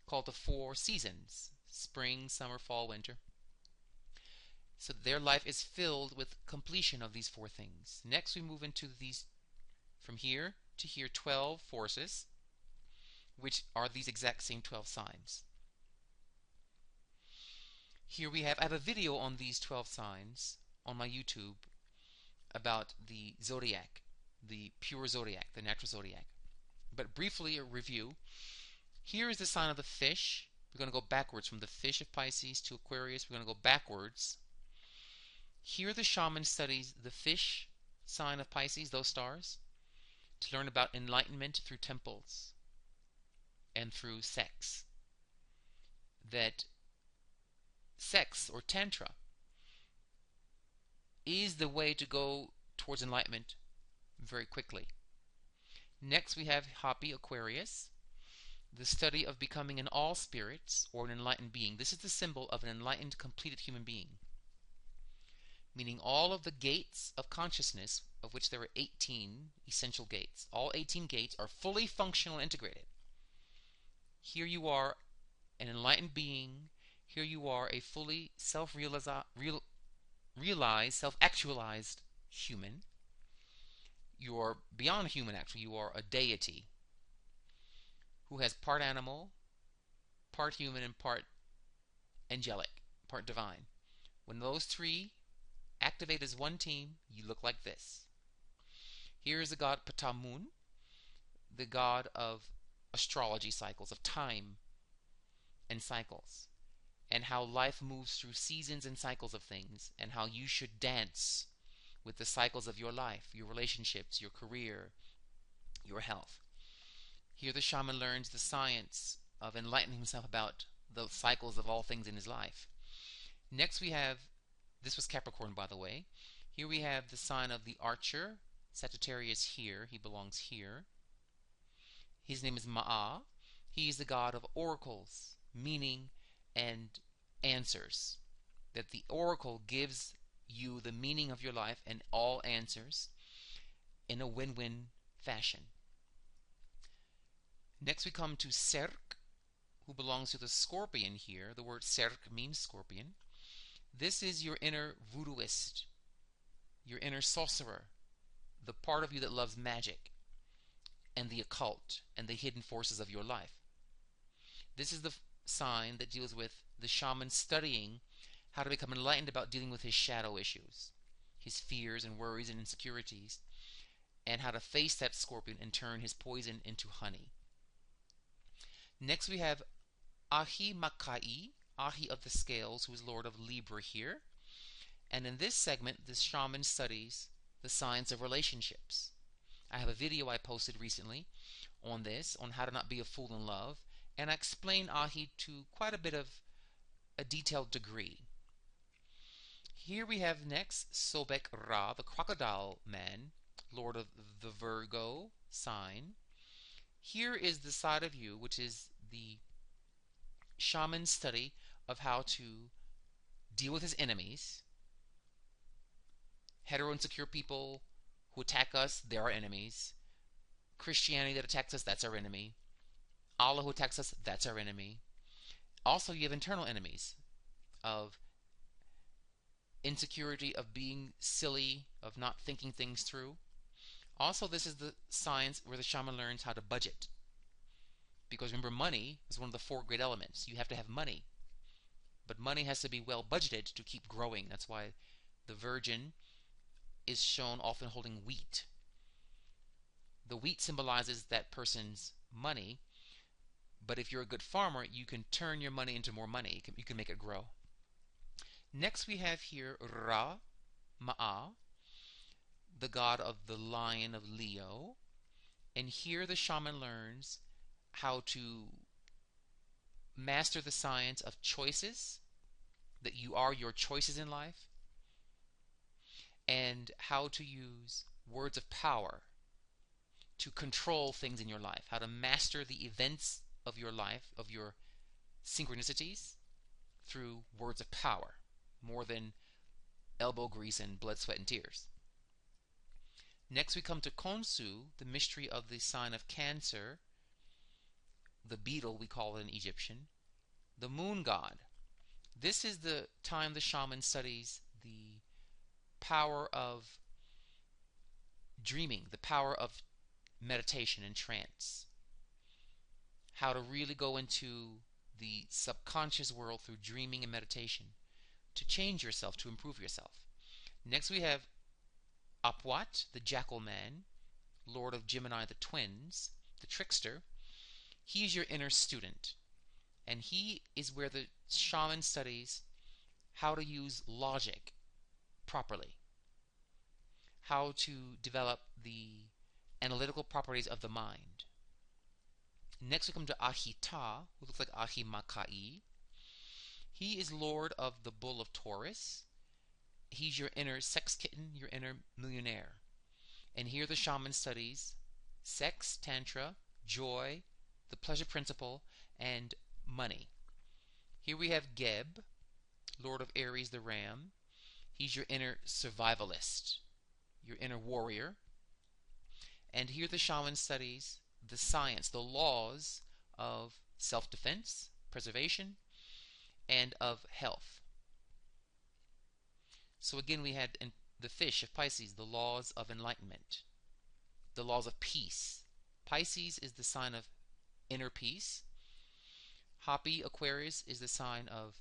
called the 4 seasons: spring, summer, fall, winter. So their life is filled with completion of these 4 things. Next we move into these, from here to here, 12 forces, which are these exact same 12 signs. Here I have a video on these 12 signs on my YouTube about the zodiac, the pure zodiac, the natural zodiac. But briefly, a review. Here is the sign of the fish. We're going to go backwards from the fish of Pisces to Aquarius. We're going to go backwards. Here the shaman studies the fish sign of Pisces, those stars, to learn about enlightenment through temples and through sex. That sex or tantra is the way to go towards enlightenment very quickly. Next we have Happy Aquarius, the study of becoming an all spirits or an enlightened being. This is the symbol of an enlightened, completed human being, meaning all of the gates of consciousness, of which there are 18 essential gates. All 18 gates are fully functional and integrated. Here you are an enlightened being. Here you are a fully self-realized, self-actualized human. You are beyond human, actually. You are a deity who has part animal, part human, and part angelic, part divine. When those three activate as one team, you look like this. Here is the god Ptamun, the god of astrology cycles, of time and cycles, and how life moves through seasons and cycles of things, and how you should dance with the cycles of your life, your relationships, your career, your health. Here the shaman learns the science of enlightening himself about the cycles of all things in his life. Next we have, this was Capricorn by the way, here we have the sign of the archer, Sagittarius here, he belongs here. His name is Ma'a. He is the god of oracles, meaning and answers. That the oracle gives you the meaning of your life and all answers in a win-win fashion. Next we come to Serk, who belongs to the scorpion here. The word Serk means scorpion. This is your inner voodooist, your inner sorcerer, the part of you that loves magic and the occult and the hidden forces of your life. This is the sign that deals with the shaman studying how to become enlightened about dealing with his shadow issues, his fears and worries and insecurities, and how to face that scorpion and turn his poison into honey. Next we have Ahi Makai, Ahi of the scales, who is Lord of Libra here. And in this segment, the shaman studies the science of relationships. I have a video I posted recently on this, on how to not be a fool in love, and I explain Ahi to quite a bit of a detailed degree. Here we have next Sobek Ra, the crocodile man, Lord of the Virgo sign. Here is the side of you which is the shaman's study of how to deal with his enemies. Hetero insecure people who attack us, they're our enemies. Christianity that attacks us, that's our enemy. Allah who attacks us, that's our enemy. Also, you have internal enemies of insecurity, of being silly, of not thinking things through. Also, this is the science where the shaman learns how to budget. Because remember, money is one of the four great elements. You have to have money. But money has to be well budgeted to keep growing. That's why the Virgin is shown often holding wheat. The wheat symbolizes that person's money, but if you're a good farmer, you can turn your money into more money. You can make it grow. Next we have here Ra, Ma'a, the god of the lion of Leo. And here the shaman learns how to master the science of choices, that you are your choices in life, and how to use words of power to control things in your life, how to master the events of your life, of your synchronicities, through words of power, more than elbow grease and blood, sweat, and tears. Next we come to Khonsu, the mystery of the sign of Cancer, the beetle we call it in Egyptian, the moon god. This is the time the shaman studies the power of dreaming, the power of meditation and trance, how to really go into the subconscious world through dreaming and meditation to change yourself, to improve yourself. Next we have Apwat, the jackal man, Lord of Gemini, the twins, the trickster, he's your inner student. And he is where the shaman studies how to use logic properly, how to develop the analytical properties of the mind. Next we come to Ahita, who looks like Ahimakai. He is Lord of the Bull of Taurus. He's your inner sex kitten, your inner millionaire. And here the shaman studies sex, tantra, joy, the pleasure principle, and money. Here we have Geb, Lord of Aries, the ram. He's your inner survivalist, your inner warrior. And here the shaman studies the science, the laws of self-defense, preservation, and of health. So again, we had in the fish of Pisces, the laws of enlightenment, the laws of peace. Pisces is the sign of inner peace. Happy Aquarius is the sign of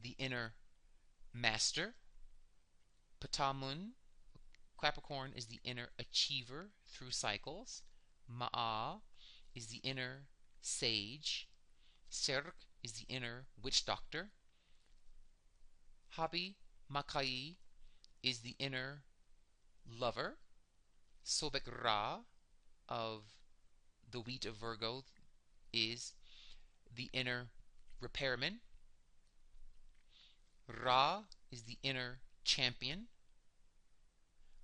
the inner master. Patamun, Capricorn, is the inner achiever through cycles. Ma'a is the inner sage. Serk is the inner witch doctor. Habi Makai is the inner lover. Sobek Ra of the wheat of Virgo is the inner repairman. Ra is the inner champion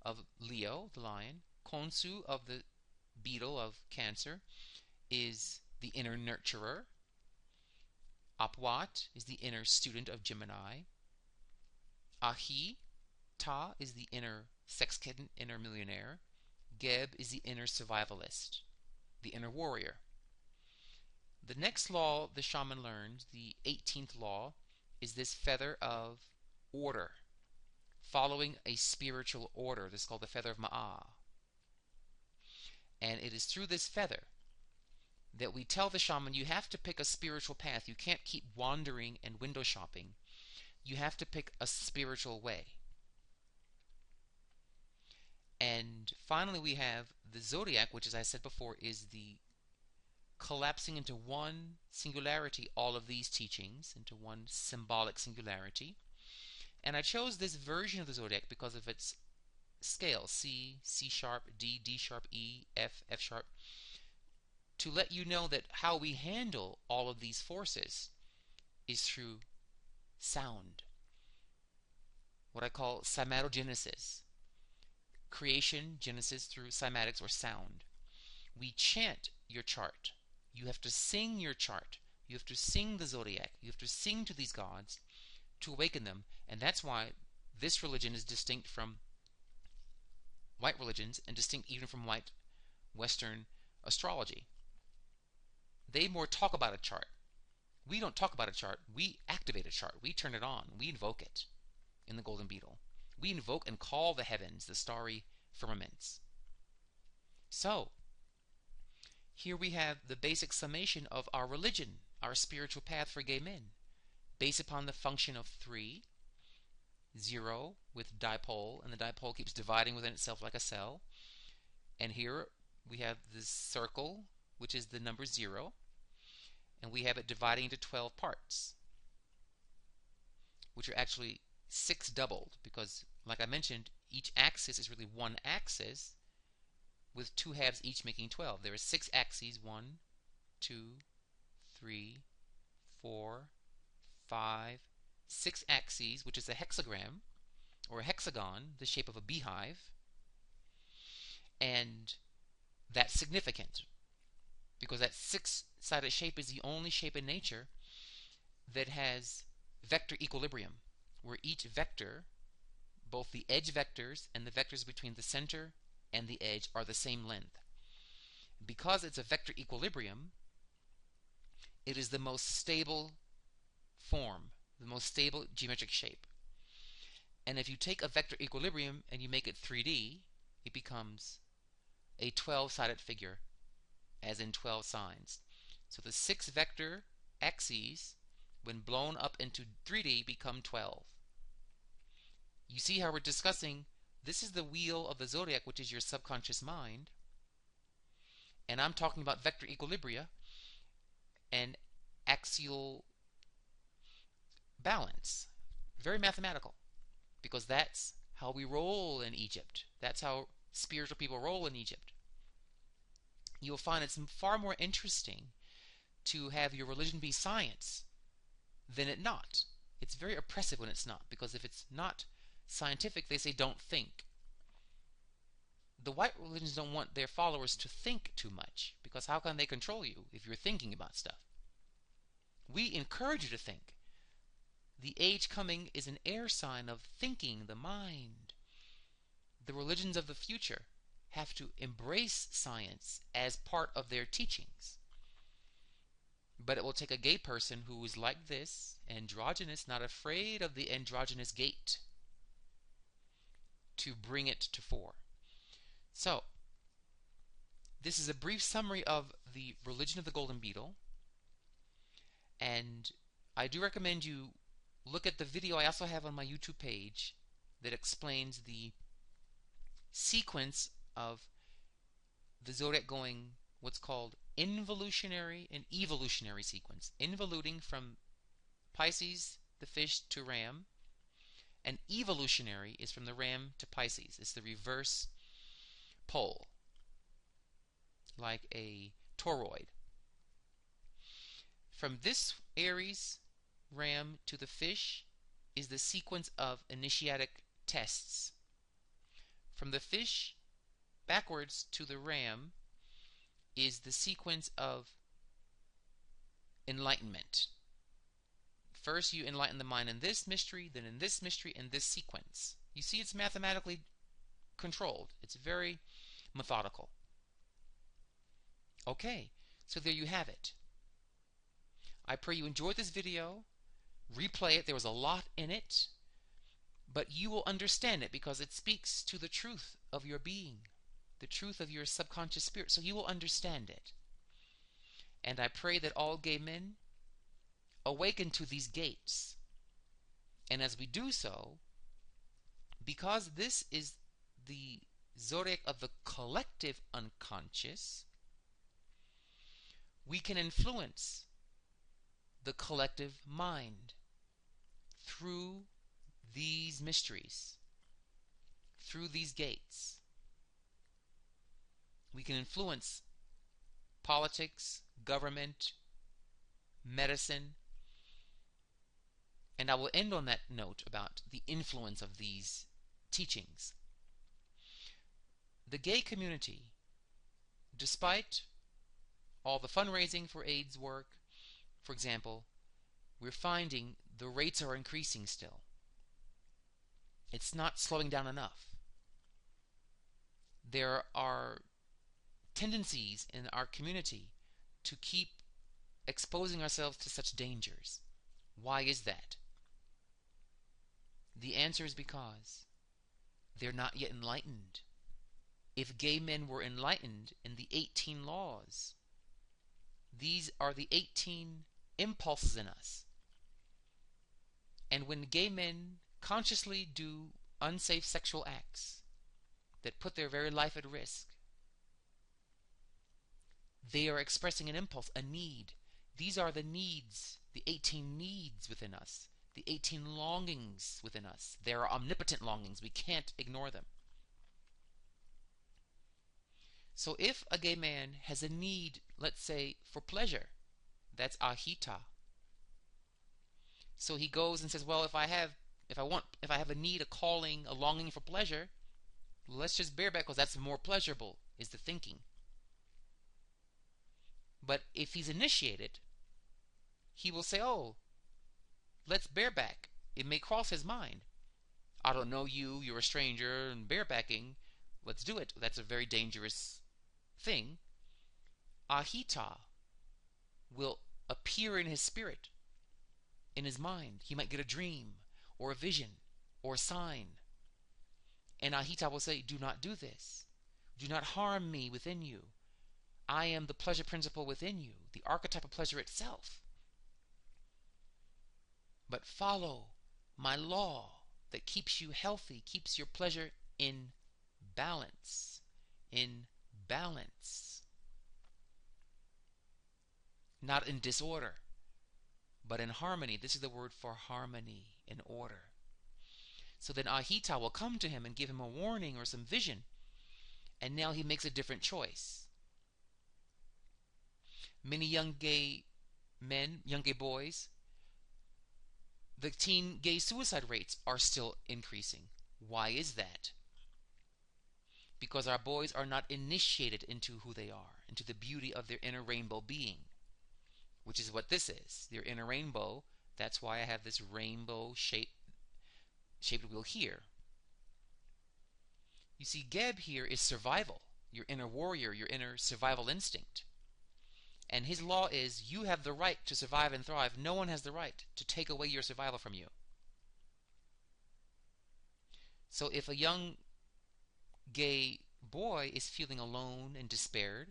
of Leo, the lion. Khonsu of the beetle of Cancer is the inner nurturer. Apwat is the inner student of Gemini. Ahi Ta is the inner sex kitten, inner millionaire. Geb is the inner survivalist, the inner warrior. The next law the shaman learns, the 18th law, is this feather of order, following a spiritual order. This is called the feather of Ma'a. And it is through this feather that we tell the shaman, you have to pick a spiritual path. You can't keep wandering and window shopping. You have to pick a spiritual way. And finally we have the zodiac, which, as I said before, is the collapsing into one singularity, all of these teachings into one symbolic singularity. And I chose this version of the zodiac because of its scale, C, C sharp, D, D sharp, E, F, F sharp, to let you know that how we handle all of these forces is through sound, what I call cymatogenesis. Creation, genesis, through cymatics or sound. We chant your chart. You have to sing your chart. You have to sing the zodiac. You have to sing to these gods to awaken them. And that's why this religion is distinct from white religions and distinct even from white Western astrology. They more talk about a chart. We don't talk about a chart. We activate a chart. We turn it on. We invoke it in the Golden Beetle. We invoke and call the heavens, the starry firmaments. So, here we have the basic summation of our religion, our spiritual path for gay men, based upon the function of 3, 0 with dipole, and the dipole keeps dividing within itself like a cell. And here we have this circle, which is the number 0, and we have it dividing into 12 parts, which are actually 6 doubled, because, like I mentioned, each axis is really one axis with 2 halves each making 12. There are 6 axes, 1, 2, 3, 4, 5, 6 axes, which is a hexagram or a hexagon, the shape of a beehive. And that's significant because that 6-sided shape is the only shape in nature that has vector equilibrium, where each vector, both the edge vectors and the vectors between the center and the edge, are the same length. Because it's a vector equilibrium, it is the most stable form, the most stable geometric shape. And if you take a vector equilibrium and you make it 3D, it becomes a 12-sided figure, as in 12 signs. So the 6 vector axes, when blown up into 3D, become 12. You see how we're discussing This is the wheel of the zodiac, which is your subconscious mind. And I'm talking about vector equilibria and axial balance. Very mathematical, because that's how we roll in Egypt. That's how spiritual people roll in Egypt. You'll find it's far more interesting to have your religion be science than it not. It's very oppressive when it's not, because if it's not scientific, they say don't think. The white religions don't want their followers to think too much, because how can they control you if you're thinking about stuff? We encourage you to think. The age coming is an air sign of thinking, the mind. The religions of the future have to embrace science as part of their teachings. But it will take a gay person who is like this, androgynous, not afraid of the androgynous gate, to bring it to fore. So, this is a brief summary of the religion of the golden beetle, and I do recommend you look at the video I also have on my YouTube page that explains the sequence of the zodiac going what's called involutionary and evolutionary sequence. Involuting from Pisces, the fish, to Ram, and evolutionary is from the Ram to Pisces. It's the reverse pole, like a toroid. From this Aries Ram to the fish is the sequence of initiatic tests. From the fish backwards to the Ram is the sequence of enlightenment. First you enlighten the mind in this mystery, then in this mystery, in this sequence. You see, it's mathematically controlled. It's very methodical. Okay, so there you have it. I pray you enjoyed this video. Replay it. There was a lot in it, but you will understand it because it speaks to the truth of your being, the truth of your subconscious spirit, so you will understand it. And I pray that all gay men awaken to these gates. And as we do so, because this is the zodiac of the collective unconscious, we can influence the collective mind through these mysteries, through these gates. We can influence politics, government, medicine, and I will end on that note about the influence of these teachings. The gay community, despite all the fundraising for AIDS work, for example, we're finding the rates are increasing still. It's not slowing down enough. There are tendencies in our community to keep exposing ourselves to such dangers. Why is that? The answer is because they're not yet enlightened. If gay men were enlightened in the 18 laws, these are the 18 impulses in us. And when gay men consciously do unsafe sexual acts that put their very life at risk, they are expressing an impulse, a need. These are the needs, the 18 needs within us, the 18 longings within us. They are omnipotent longings. We can't ignore them. So if a gay man has a need, let's say, for pleasure, that's ahita. So he goes and says, well, if I have a need, a calling, a longing for pleasure, let's just bareback because that's more pleasurable, is the thinking. But if he's initiated, he will say, oh, let's bareback. It may cross his mind. I don't know you, you're a stranger, and barebacking, let's do it. That's a very dangerous thing. Ahita will appear in his spirit, in his mind. He might get a dream, or a vision, or a sign. And Ahita will say, do not do this. Do not harm me within you. I am the pleasure principle within you, the archetype of pleasure itself. But follow my law that keeps you healthy, keeps your pleasure in balance. In balance. Not in disorder, but in harmony. This is the word for harmony, in order. So then Ahita will come to him and give him a warning or some vision, and now he makes a different choice. Many young gay men, young gay boys, the teen gay suicide rates are still increasing. Why is that? Because our boys are not initiated into who they are, into the beauty of their inner rainbow being, which is what this is, their inner rainbow. That's why I have this rainbow shaped wheel here. You see, Geb here is survival, your inner warrior, your inner survival instinct. And his law is, you have the right to survive and thrive. No one has the right to take away your survival from you. So if a young gay boy is feeling alone and despaired,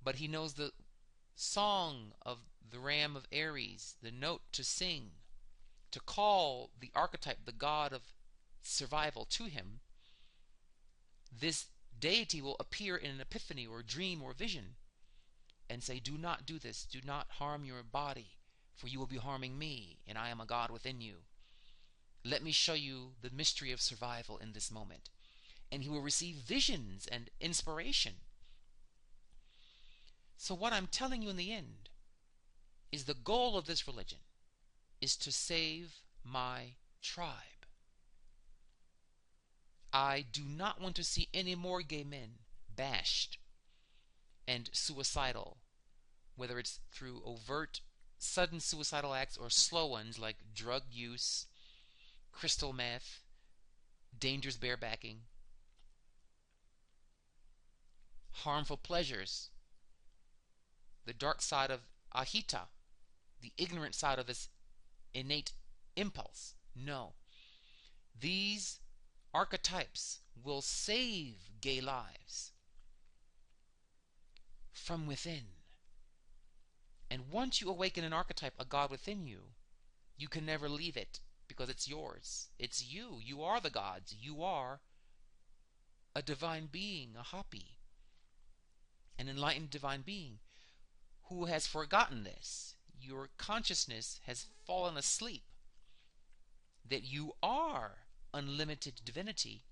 but he knows the song of the ram of Aries, the note to sing, to call the archetype, the god of survival, to him, this deity will appear in an epiphany or dream or vision and say, do not do this, do not harm your body, for you will be harming me, and I am a god within you. Let me show you the mystery of survival in this moment. And he will receive visions and inspiration. So what I'm telling you in the end is the goal of this religion is to save my tribe. I do not want to see any more gay men bashed and suicidal, whether it's through overt, sudden suicidal acts or slow ones like drug use, crystal meth, dangerous barebacking, harmful pleasures, the dark side of Ahita, the ignorant side of this innate impulse. No. These archetypes will save gay lives from within. And once you awaken an archetype, a god within you, you can never leave it because it's yours. It's you. You are the gods. You are a divine being, a Hapi, an enlightened divine being who has forgotten this. Your consciousness has fallen asleep that you are unlimited divinity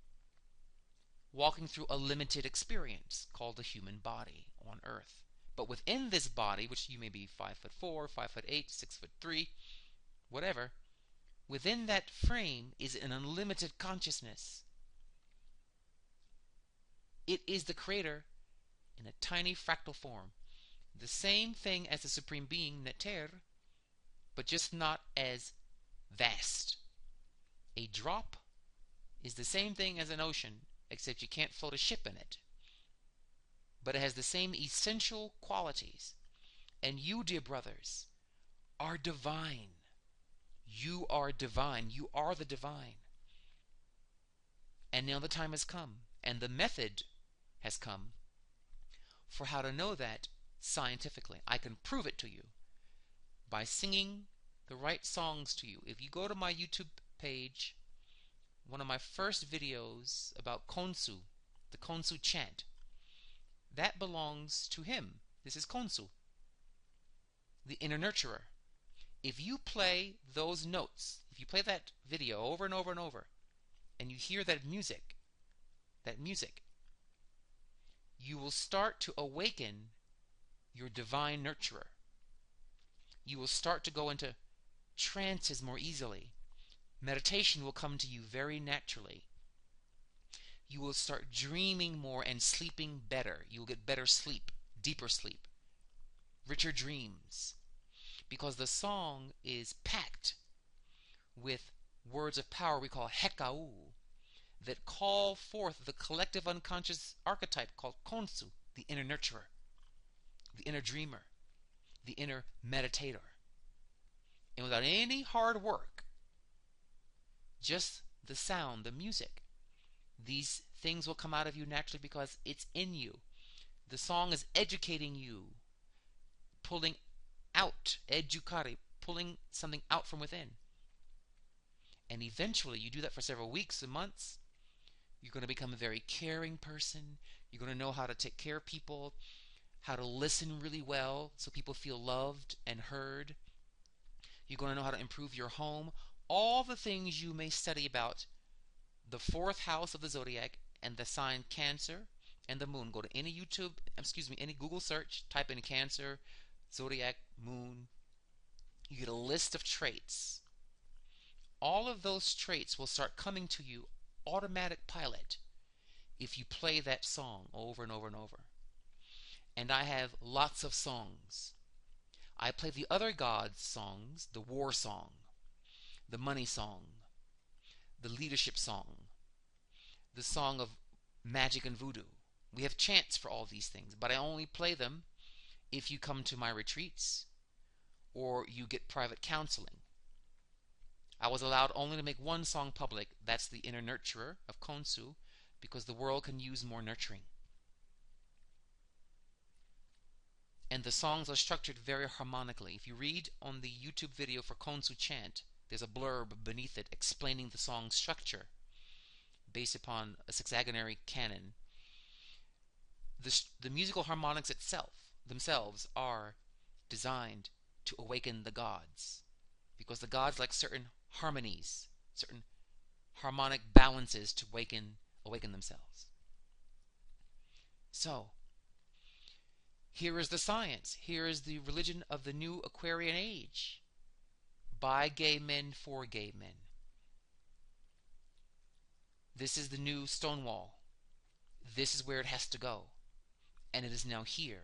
walking through a limited experience called the human body on earth. But within this body, which you may be 5'4", 5'8", 6'3", whatever, within that frame is an unlimited consciousness. It is the creator in a tiny fractal form. The same thing as the supreme being, Neter, but just not as vast. A drop is the same thing as an ocean, except you can't float a ship in it. But it has the same essential qualities. And you, dear brothers, are divine. You are divine. You are the divine. And now the time has come, and the method has come for how to know that scientifically. I can prove it to you by singing the right songs to you. If you go to my YouTube page, one of my first videos about Konsu, the Konsu chant, that belongs to him. This is Konsu, the inner nurturer. If you play those notes, if you play that video over and over and over, and you hear that music, you will start to awaken your divine nurturer. You will start to go into trances more easily. Meditation will come to you very naturally. You will start dreaming more and sleeping better. You will get better sleep, deeper sleep, richer dreams, because the song is packed with words of power we call hekau, that call forth the collective unconscious archetype called Konsu, the inner nurturer, the inner dreamer, the inner meditator. And without any hard work, just the sound, the music, these things will come out of you naturally because it's in you. The song is educating you, pulling out, educare, pulling something out from within. And eventually, you do that for several weeks and months, You're going to become a very caring person. You're going to know how to take care of people, how to listen really well so people feel loved and heard. You're going to know how to improve your home. All the things you may study about the fourth house of the zodiac and the sign Cancer and the moon. Go to any any Google search, type in Cancer, zodiac, moon. You get a list of traits. All of those traits will start coming to you automatic pilot if you play that song over and over and over. And I have lots of songs. I play the other gods' songs, the war song, the money song, the leadership song, the song of magic and voodoo. We have chants for all these things, but I only play them if you come to my retreats or you get private counseling. I was allowed only to make one song public. That's the Inner Nurturer of Khonsu, because the world can use more nurturing. And the songs are structured very harmonically. If you read on the YouTube video for Khonsu chant, there's a blurb beneath it explaining the song's structure based upon a sexagonary canon. The musical harmonics themselves are designed to awaken the gods, because the gods like certain harmonies, certain harmonic balances to awaken themselves. So, here is the science. Here is the religion of the new Aquarian age. By gay men, for gay men. This is the new Stonewall. This is where it has to go. And it is now here.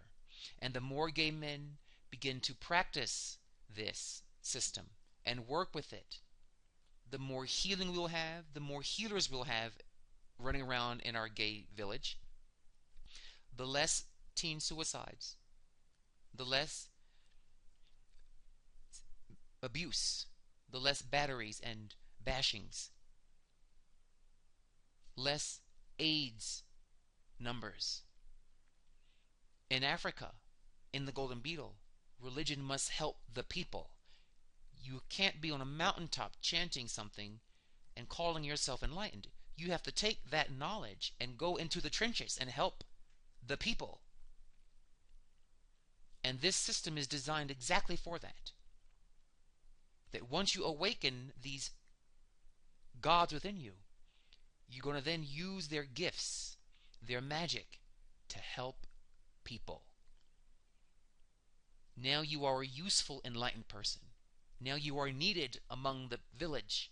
And the more gay men begin to practice this system and work with it, the more healing we'll have, the more healers we'll have running around in our gay village, the less teen suicides, the less abuse, the less batteries and bashings, less AIDS numbers. In Africa, in the Golden Beetle, religion must help the people. You can't be on a mountaintop chanting something and calling yourself enlightened. You have to take that knowledge and go into the trenches and help the people. And this system is designed exactly for that. That once you awaken these gods within you, you're going to then use their gifts, their magic, to help people. Now you are a useful, enlightened person. Now you are needed among the village.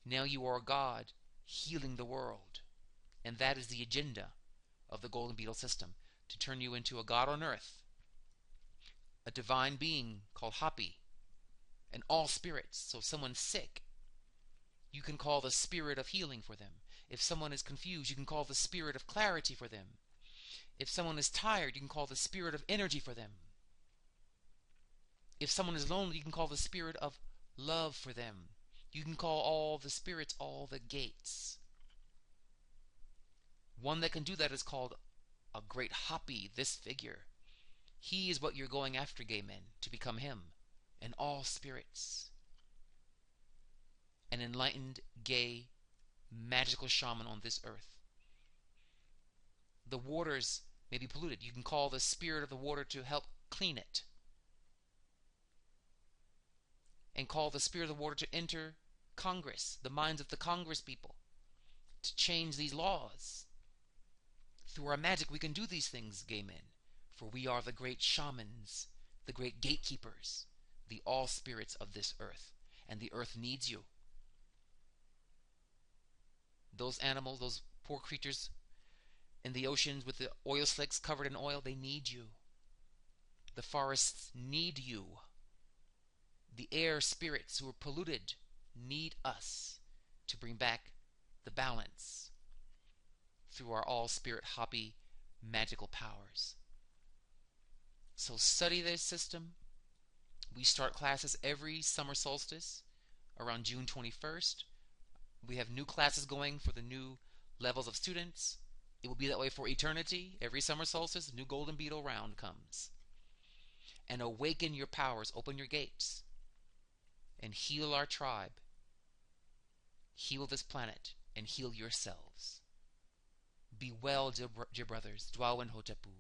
Now you are God healing the world. And that is the agenda of the Golden Beetle system, to turn you into a god on earth, a divine being called Hapi, and all spirits. So if someone's sick, you can call the spirit of healing for them. If someone is confused, you can call the spirit of clarity for them. If someone is tired, you can call the spirit of energy for them. If someone is lonely, you can call the spirit of love for them. You can call all the spirits all the gates. One that can do that is called a great Hapi, this figure. He is what you're going after, gay men, to become him, and all spirits. An enlightened, gay, magical shaman on this earth. The waters may be polluted. You can call the spirit of the water to help clean it. And call the spirit of the water to enter Congress, the minds of the Congress people, to change these laws. Through our magic we can do these things, gay men, for we are the great shamans, the great gatekeepers, the all spirits of this earth, and the earth needs you. Those animals, those poor creatures in the oceans with the oil slicks covered in oil, they need you. The forests need you. The air spirits who are polluted need us to bring back the balance through our all-spirit Hapi magical powers. So study this system. We start classes every summer solstice around June 21st. We have new classes going for the new levels of students. It will be that way for eternity. Every summer solstice, a new Golden Beetle round comes. And awaken your powers, open your gates, and heal our tribe. Heal this planet and heal yourselves. Be well, dear brothers. Dwell in Hotepu.